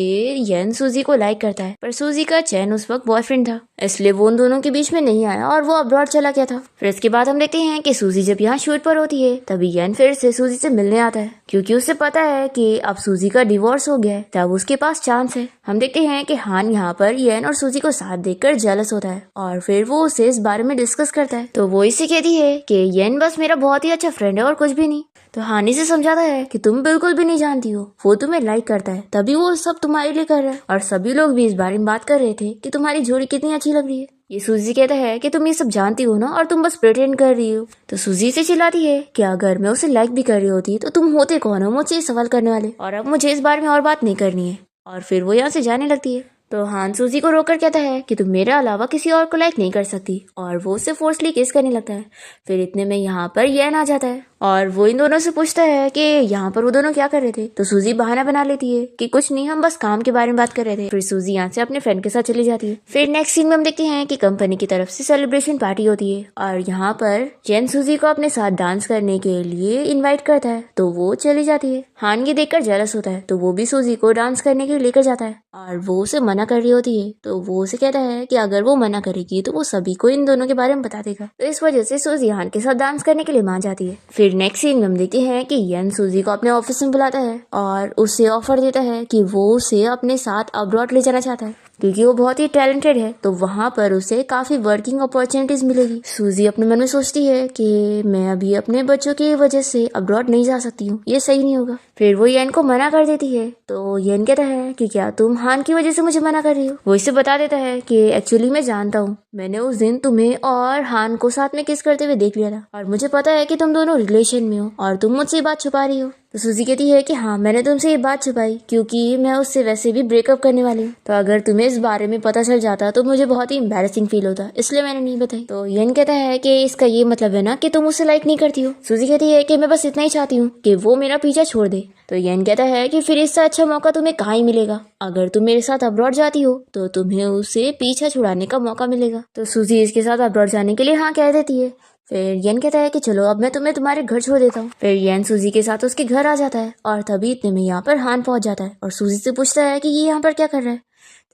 येन सूजी को लाइक करता है, पर सूजी का चैन उस वक्त बॉयफ्रेंड था, इसलिए वो उन दोनों के बीच में नहीं आया और वो अब्रॉड चला गया था। फिर इसके बाद हम देखते हैं कि सूजी जब यहाँ शूट पर होती है तभी येन फिर से सूजी से मिलने आता है, क्योंकि उसे पता है कि अब सूजी का डिवोर्स हो गया है, तब उसके पास चांस है। हम देखते हैं कि हान यहाँ पर येन और सूजी को साथ देखकर जेलस होता है और फिर वो उसे इस बारे में डिस्कस करता है। तो वो इसे कहती है कि येन बस मेरा बहुत ही अच्छा फ्रेंड है और कुछ भी नहीं। तो हानि से समझाता है कि तुम बिल्कुल भी नहीं जानती हो, वो तुम्हें लाइक करता है, तभी वो सब तुम्हारे लिए कर रहा है। और सभी लोग भी इस बारे में बात कर रहे थे कि तुम्हारी जोड़ी कितनी अच्छी लग रही है। ये सूजी कहता है कि तुम ये सब जानती हो ना और तुम बस प्रिटेंड कर रही हो। तो सूजी से चिल्लाती है कि अगर मैं उसे लाइक भी कर रही होती तो तुम होते कौन हो मुझसे सवाल करने वाले, और अब मुझे इस बारे में और बात नहीं करनी है। और फिर वो यहाँ से जाने लगती है। तो हान सूजी को रोककर कहता है कि तुम मेरे अलावा किसी और को लाइक नहीं कर सकती, और वो उसे फोर्सली किस करने लगता है। फिर इतने में यहाँ पर येन आ जाता है और वो इन दोनों से पूछता है कि यहाँ पर वो दोनों क्या कर रहे थे। तो सूजी बहाना बना लेती है कि कुछ नहीं, हम बस काम के बारे में बात कर रहे थे। फिर सूजी यहाँ से अपने फ्रेंड के साथ चली जाती है। फिर नेक्स्ट सीन में हम देखते हैं कि कंपनी की तरफ से सेलिब्रेशन पार्टी होती है और यहाँ पर येन सूजी को अपने साथ डांस करने के लिए इन्वाइट करता है, तो वो चली जाती है। हान ये देखकर जेलस होता है, तो वो भी सूजी को डांस करने के लिए लेकर जाता है और वो उसे मना कर रही होती है। तो वो उसे कहता है कि अगर वो मना करेगी तो वो सभी को इन दोनों के बारे में बता देगा। तो इस वजह से सूजी हान के साथ डांस करने के लिए मान जाती है। फिर नेक्स्ट सीन में हम देखते हैं कि येन सूजी को अपने ऑफिस में बुलाता है और उसे ऑफर देता है कि वो उसे अपने साथ अब्रॉड ले जाना चाहता है, क्योंकि वो बहुत ही टैलेंटेड है, तो वहाँ पर उसे काफी वर्किंग अपॉर्चुनिटीज मिलेगी। सूजी अपने मन में सोचती है कि मैं अभी अपने बच्चों की वजह से अब्रॉड नहीं जा सकती हूँ, ये सही नहीं होगा। फिर वो येन को मना कर देती है। तो येन कहता है कि क्या तुम हान की वजह से मुझे मना कर रही हो। वो इसे बता देता है कि एक्चुअली मैं जानता हूँ, मैंने उस दिन तुम्हें और हान को साथ में किस करते हुए देख लिया था, और मुझे पता है कि तुम दोनों रिलेशन में हो और तुम मुझसे ये बात छुपा रही हो। तो सूजी कहती है कि हाँ, मैंने तुमसे ये बात छुपाई क्योंकि मैं उससे वैसे भी ब्रेकअप करने वाली हूँ, तो अगर तुम्हें इस बारे में पता चल जाता तो मुझे बहुत ही एम्बैरेसिंग फील होता, इसलिए मैंने नहीं बताई। तो येन कहता है कि इसका ये मतलब है ना कि तुम उसे लाइक नहीं करती हो। सूजी कहती है कि मैं बस इतना ही चाहती हूँ कि वो मेरा पीछा छोड़ दे। तो येन कहता है कि फिर इससे अच्छा मौका तुम्हें कहाँ ही मिलेगा, अगर तुम मेरे साथ अब्रॉड जाती हो तो तुम्हें उसे पीछा छुड़ाने का मौका मिलेगा। तो सूजी इसके साथ अब्रॉड जाने के लिए हाँ कह देती है। फिर येन कहता है कि चलो अब मैं तुम्हें तुम्हारे घर छोड़ देता हूँ। फिर येन सूजी के साथ उसके घर आ जाता है और तभी इतने में यहाँ पर हान पहुंच जाता है और सूजी से पूछता है कि ये यहाँ पर क्या कर रहा है।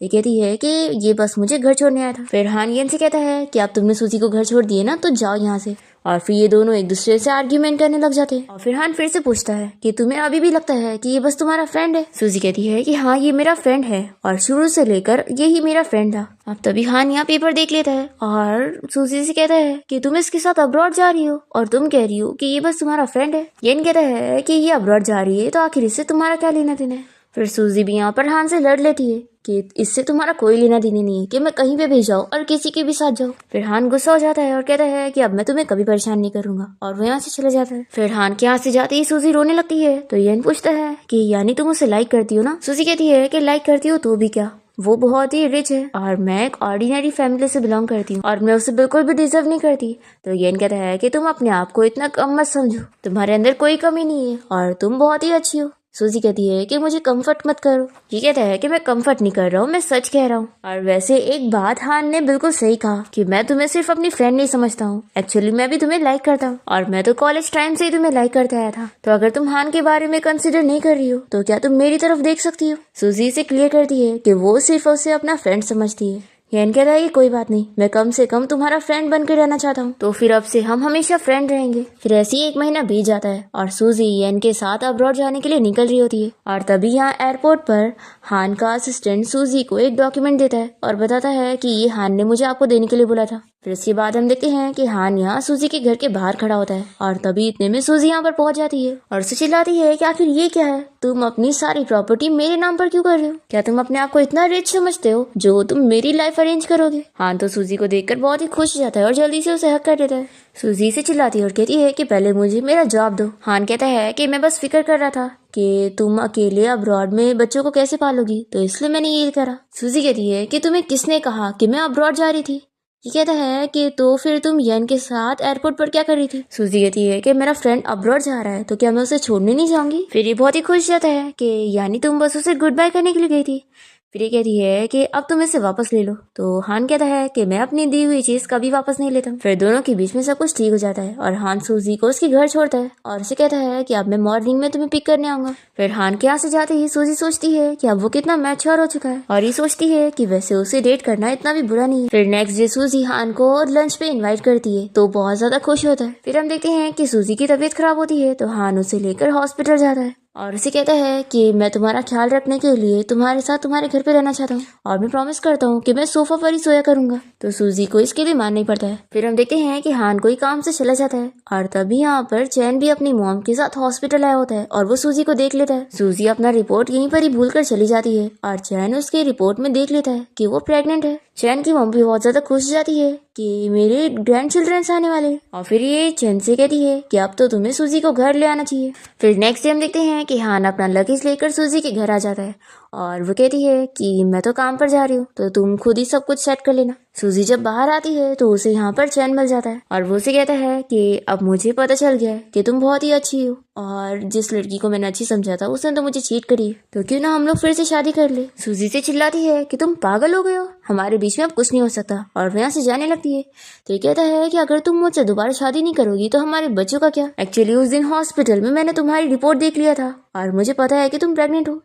तो कहती है कि ये बस मुझे घर छोड़ने आया था। फिर हान येन से कहता है कि अब तुमने सूजी को घर छोड़ दिए ना, तो जाओ यहाँ से। और फिर ये दोनों एक दूसरे से आर्ग्यूमेंट करने लग जाते हैं। और फिर हान फिर से पूछता है कि तुम्हें अभी भी लगता है कि ये बस तुम्हारा फ्रेंड है। सूजी कहती है कि हाँ, ये मेरा फ्रेंड है और शुरू से लेकर यही मेरा फ्रेंड था। अब तभी हान यहाँ पेपर देख लेता है और सूजी से कहता है कि तुम इसके साथ अब्रॉड जा रही हो और तुम कह रही हो कि ये बस तुम्हारा फ्रेंड है। येन कहता है कि ये अब्रॉड जा रही है तो आखिर इससे तुम्हारा क्या लेना देना है। फिर सूजी भी यहाँ पर हान से लड़ लेती है कि इससे तुम्हारा कोई लेना देना नहीं है कि मैं कहीं पे भी जाऊँ और किसी के भी साथ जाऊँ। फिर हान गुस्सा हो जाता है और कहता है कि अब मैं तुम्हें कभी परेशान नहीं करूंगा, और वो यहाँ से चला जाता है। फिर हान के यहाँ से जाते ही सूजी रोने लगती है। तो येन पूछता है कि यानी तुम उसे लाइक करती हो ना। सूजी कहती है कि लाइक करती हो तो भी क्या, वो बहुत ही रिच है और मैं एक ऑर्डिनरी फैमिली से बिलोंग करती हूँ और मैं उसे बिल्कुल भी डिजर्व नहीं करती। तो येन कहता है कि तुम अपने आप को इतना कम मत समझो, तुम्हारे अंदर कोई कमी नहीं है और तुम बहुत ही अच्छी हो। सूजी कहती है कि मुझे कंफर्ट मत करो। ये कहता है कि मैं कंफर्ट नहीं कर रहा हूँ, मैं सच कह रहा हूँ। और वैसे एक बात हान ने बिल्कुल सही कहा कि मैं तुम्हें सिर्फ अपनी फ्रेंड नहीं समझता हूँ, एक्चुअली मैं भी तुम्हें लाइक करता हूँ और मैं तो कॉलेज टाइम से ही तुम्हें लाइक करता आया था। तो अगर तुम हान के बारे में कंसिडर नहीं कर रही हो तो क्या तुम मेरी तरफ देख सकती हो। सूजी इसे क्लियर करती है कि वो सिर्फ उसे अपना फ्रेंड समझती है, यान कह रहा है कि कोई बात नहीं, मैं कम से कम तुम्हारा फ्रेंड बनकर रहना चाहता हूँ, तो फिर अब से हम हमेशा फ्रेंड रहेंगे। फिर ऐसे ही 1 महीना बीत जाता है और सूजी यान के साथ अब्रॉड जाने के लिए निकल रही होती है। और तभी यहाँ एयरपोर्ट पर हान का असिस्टेंट सूजी को एक डॉक्यूमेंट देता है और बताता है कि ये हान ने मुझे आपको देने के लिए बोला था। फिर इसके बाद हम देखते हैं कि हान यहाँ सूजी के घर के बाहर खड़ा होता है और तभी इतने में सूजी यहाँ पर पहुंच जाती है और उसे चिल्लाती है कि आखिर ये क्या है, तुम अपनी सारी प्रॉपर्टी मेरे नाम पर क्यों कर रहे हो? क्या तुम अपने आप को इतना रिच समझते हो जो तुम मेरी लाइफ अरेंज करोगे? हान तो सूजी को देखकर बहुत ही खुश हो जाता है और जल्दी से उसे हक कर देता है। सूजी से चिल्लाती है और कहती है कि पहले मुझे मेरा जॉब दो। हान कहता है कि मैं बस फिक्र कर रहा था कि तुम अकेले अब्रॉड में बच्चों को कैसे पालोगी, तो इसलिए मैंने ये करा। सूजी कहती है कि तुम्हें किसने कहा कि मैं अब्रॉड जा रही थी? ये कहता है कि तो फिर तुम यन के साथ एयरपोर्ट पर क्या कर रही थी? सूजी कहती है कि मेरा फ्रेंड अब्रॉड जा रहा है तो क्या मैं उसे छोड़ने नहीं जाऊंगी? फिर ये बहुत ही खुश जाता है कि यानी तुम बस उसे गुड बाय करने के लिए गई थी। फिर ये कहती है कि अब तुम इसे वापस ले लो। तो हान कहता है कि मैं अपनी दी हुई चीज कभी वापस नहीं लेता। फिर दोनों के बीच में सब कुछ ठीक हो जाता है और हान सूजी को उसके घर छोड़ता है और उसे कहता है कि अब मैं मॉर्निंग में तुम्हें पिक करने आऊंगा। फिर हान के यहाँ से जाते ही सूजी सोचती है कि अब वो कितना मैच्योर हो चुका है और ये सोचती है कि वैसे उसे डेट करना इतना भी बुरा नहीं है। फिर नेक्स्ट डे सूजी हान को लंच पे इन्वाइट करती है तो बहुत ज्यादा खुश होता है। फिर हम देखते हैं कि सूजी की तबीयत खराब होती है तो हान उसे लेकर हॉस्पिटल जाता है और उसे कहता है कि मैं तुम्हारा ख्याल रखने के लिए तुम्हारे साथ तुम्हारे घर पे रहना चाहता हूँ और मैं प्रॉमिस करता हूँ कि मैं सोफा पर ही सोया करूंगा। तो सूजी को इसके लिए मानना ही पड़ता है। फिर हम देखते हैं कि हान कोई काम से चला जाता है और तभी यहाँ पर चैन भी अपनी मॉम के साथ हॉस्पिटल आया होता है और वो सूजी को देख लेता है। सूजी अपना रिपोर्ट यहीं पर ही भूल कर चली जाती है और चैन उसके रिपोर्ट में देख लेता है कि वो प्रेग्नेंट है। चैन की मॉम भी बहुत ज्यादा खुश हो जाती है कि मेरे ग्रैंड चिल्ड्रंस आने वाले और फिर ये चैन से कहती है कि अब तो तुम्हें सूजी को घर ले आना चाहिए। फिर नेक्स्ट डे हम देखते हैं कि हान अपना लगेज लेकर सूजी के घर आ जाता है और वो कहती है कि मैं तो काम पर जा रही हूँ तो तुम खुद ही सब कुछ सेट कर लेना। सूजी जब बाहर आती है तो उसे यहाँ पर चैन मिल जाता है और वो उसे कहता है कि अब मुझे पता चल गया है कि तुम बहुत ही अच्छी हो और जिस लड़की को मैंने अच्छी समझा था उसने तो मुझे चीट करी, तो क्यों ना हम लोग फिर से शादी कर ले। सूजी से चिल्लाती है कि तुम पागल हो गए हो, हमारे बीच में अब कुछ नहीं हो सकता और वो यहाँ से जाने लगती है। तो ये कहता है कि अगर तुम मुझसे दोबारा शादी नहीं करोगी तो हमारे बच्चों का क्या? एक्चुअली उस दिन हॉस्पिटल में मैंने तुम्हारी रिपोर्ट देख लिया था और मुझे पता है कि तुम प्रेग्नेंट हो।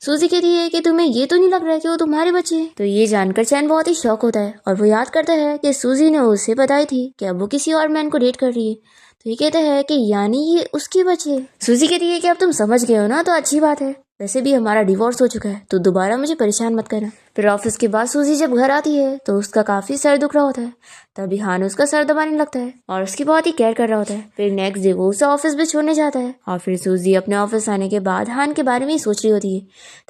सूजी कहती है कि तुम्हें ये तो नहीं लग रहा है कि वो तुम्हारे बच्चे हैं। तो ये जानकर चैन बहुत ही शॉक होता है और वो याद करता है कि सूजी ने उसे बताई थी कि अब वो किसी और मैन को डेट कर रही है। तो ये कहता है कि यानी ये उसके बच्चे। सूजी कहती है कि अब तुम समझ गए हो ना तो अच्छी बात है, वैसे भी हमारा डिवोर्स हो चुका है तो दोबारा मुझे परेशान मत करना। फिर ऑफिस के बाद सूजी जब घर आती है तो उसका काफी सर दुख रहा होता है। तभी हान उसका सर दबाने लगता है और उसकी बहुत ही केयर कर रहा होता है। फिर नेक्स्ट डे वो उसे ऑफिस में छोड़ने जाता है और फिर सूजी अपने ऑफिस आने के बाद हान के बारे में ही सोच रही होती है।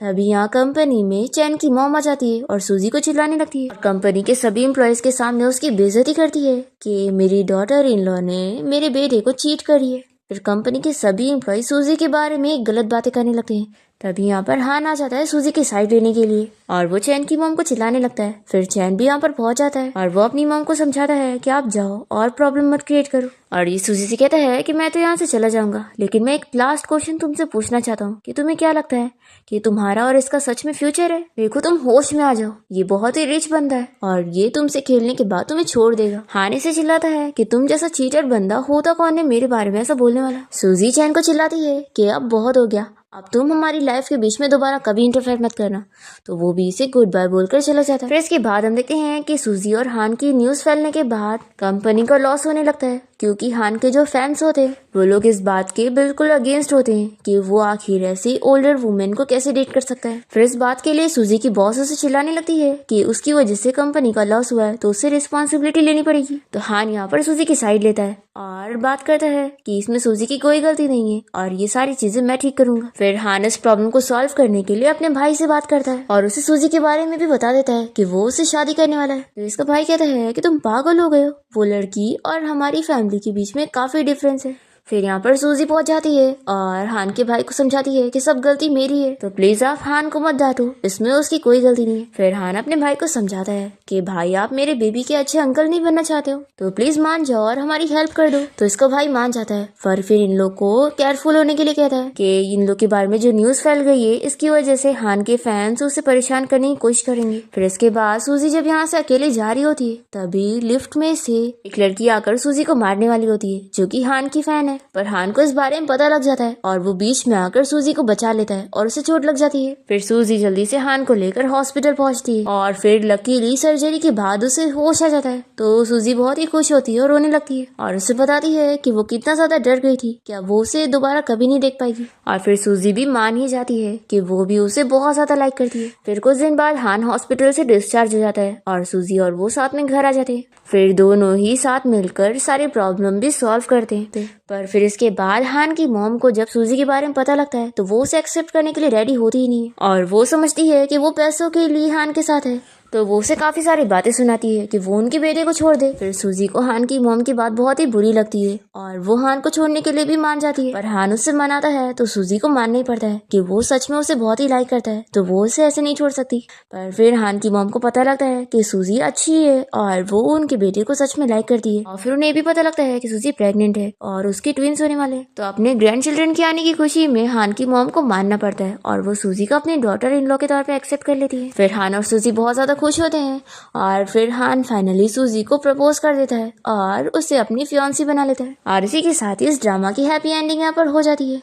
तभी यहाँ कंपनी में चैन की मॉम आ जाती है और सूजी को चिल्लाने लगती है और कंपनी के सभी एम्प्लॉयज के सामने उसकी बेइज्जती करती है कि मेरी डॉटर इन लॉ ने मेरे बेटे को चीट करी है। फिर कंपनी के सभी एम्प्लॉय सूजी के बारे में गलत बातें करने लगते हैं। तभी यहाँ पर हान आ जाता है सूजी की साइड लेने के लिए और वो चैन की मॉम को चिल्लाने लगता है। फिर चैन भी यहाँ पर पहुंच जाता है और वो अपनी मॉम को समझाता है कि आप जाओ और प्रॉब्लम मत क्रिएट करो। और ये सूजी से कहता है कि मैं तो यहाँ से चला जाऊंगा, लेकिन मैं एक लास्ट क्वेश्चन तुमसे पूछना चाहता हूँ कि तुम्हें क्या लगता है कि तुम्हारा और इसका सच में फ्यूचर है? देखो तुम होश में आ जाओ, ये बहुत ही रिच बंदा है और ये तुमसे खेलने के बाद तुम्हें छोड़ देगा। हान से चिल्लाता है कि तुम जैसा चीटर बंदा होता कौन है मेरे बारे में ऐसा बोलने वाला। सूजी चैन को चिल्लाती है कि अब बहुत हो गया, अब तुम हमारी लाइफ के बीच में दोबारा कभी इंटरफेयर मत करना। तो वो भी इसे गुड बाय बोलकर चला जाता है। फिर इसके बाद हम देखते हैं कि सूजी और हान की न्यूज फैलने के बाद कंपनी का लॉस होने लगता है क्योंकि हान के जो फैंस होते हैं वो लोग इस बात के बिल्कुल अगेंस्ट होते हैं कि वो आखिर ऐसी ओल्डर वुमेन को कैसे डेट कर सकता है। फिर इस बात के लिए सूजी की बॉस उसे चिल्लाने लगती है कि उसकी वजह से कंपनी का लॉस हुआ है तो उसे रिस्पॉन्सिबिलिटी लेनी पड़ेगी। तो हान यहाँ पर सूजी की साइड लेता है और बात करता है कि इसमें सूजी की कोई गलती नहीं है और ये सारी चीजें मैं ठीक करूंगा। फिर हान इस प्रॉब्लम को सॉल्व करने के लिए अपने भाई से बात करता है और उसे सूजी के बारे में भी बता देता है कि वो उससे शादी करने वाला है। तो इसका भाई कहता है कि तुम पागल हो गए हो, वो लड़की और हमारी फैमिली के बीच में काफी डिफरेंस है। फिर यहाँ पर सूजी पहुंच जाती है और हान के भाई को समझाती है कि सब गलती मेरी है, तो प्लीज आप हान को मत डांटो, इसमें उसकी कोई गलती नहीं है। फिर हान अपने भाई को समझाता है कि भाई आप मेरे बेबी के अच्छे अंकल नहीं बनना चाहते हो तो प्लीज मान जाओ और हमारी हेल्प कर दो। तो इसका भाई मान जाता है पर फिर इन लोग को केयरफुल होने के लिए कहता है कि इन लोग के बारे में जो न्यूज फैल गई है इसकी वजह से हान के फैंस उसे परेशान करने की कोशिश करेंगे। फिर इसके बाद सूजी जब यहाँ से अकेले जा रही होती है तभी लिफ्ट में से एक लड़की आकर सूजी को मारने वाली होती है जो कि हान की फैन है। है। पर हान को इस बारे में पता लग जाता है और वो बीच में आकर सूजी को बचा लेता है और उसे चोट लग जाती है। फिर सूजी जल्दी से हान को लेकर हॉस्पिटल पहुंचती है और फिर लकीली सर्जरी के बाद उसे होश आ जाता है। तो सूजी बहुत ही खुश होती है और रोने लगती है और उसे बताती है कि वो कितना ज्यादा डर गई थी, क्या वो उसे दोबारा कभी नहीं देख पाएगी। और फिर सूजी भी मान ही जाती है कि वो भी उसे बहुत ज्यादा लाइक करती है। फिर कुछ दिन बाद हान हॉस्पिटल से डिस्चार्ज हो जाता है और सूजी और वो साथ में घर आ जाते हैं। फिर दोनों ही साथ मिलकर सारे प्रॉब्लम भी सॉल्व करते हैं। पर फिर इसके बाद हान की मॉम को जब सूजी के बारे में पता लगता है तो वो उसे एक्सेप्ट करने के लिए रेडी होती ही नहीं है और वो समझती है कि वो पैसों के लिए हान के साथ है। तो वो उसे काफी सारी बातें सुनाती है कि वो उनके बेटे को छोड़ दे। फिर सूजी को हान की मॉम की बात बहुत ही बुरी लगती है और वो हान को छोड़ने के लिए भी मान जाती है। पर हान उससे मनाता है तो सूजी को मानना ही पड़ता है कि वो सच में उसे बहुत ही लाइक करता है, तो वो उसे ऐसे नहीं छोड़ सकती। पर फिर हान की मॉम को पता लगता है कि सूजी अच्छी है और वो उनके बेटे को सच में लाइक करती है। और फिर उन्हें भी पता लगता है कि सूजी प्रेग्नेंट है और उसके ट्विंस होने वाले। तो अपने ग्रैंड चिल्ड्रन के आने की खुशी में हान की मॉम को मानना पड़ता है और वो सूजी को अपनी डॉटर इन लॉ के तौर पर एक्सेप्ट कर लेती है। फिर हान और सूजी बहुत ज्यादा खुश होते हैं और फिर हान फाइनली सूजी को प्रपोज कर देता है और उसे अपनी फियांसी बना लेता है। और इसी के साथ ही इस ड्रामा की हैप्पी एंडिंग यहाँ पर हो जाती है।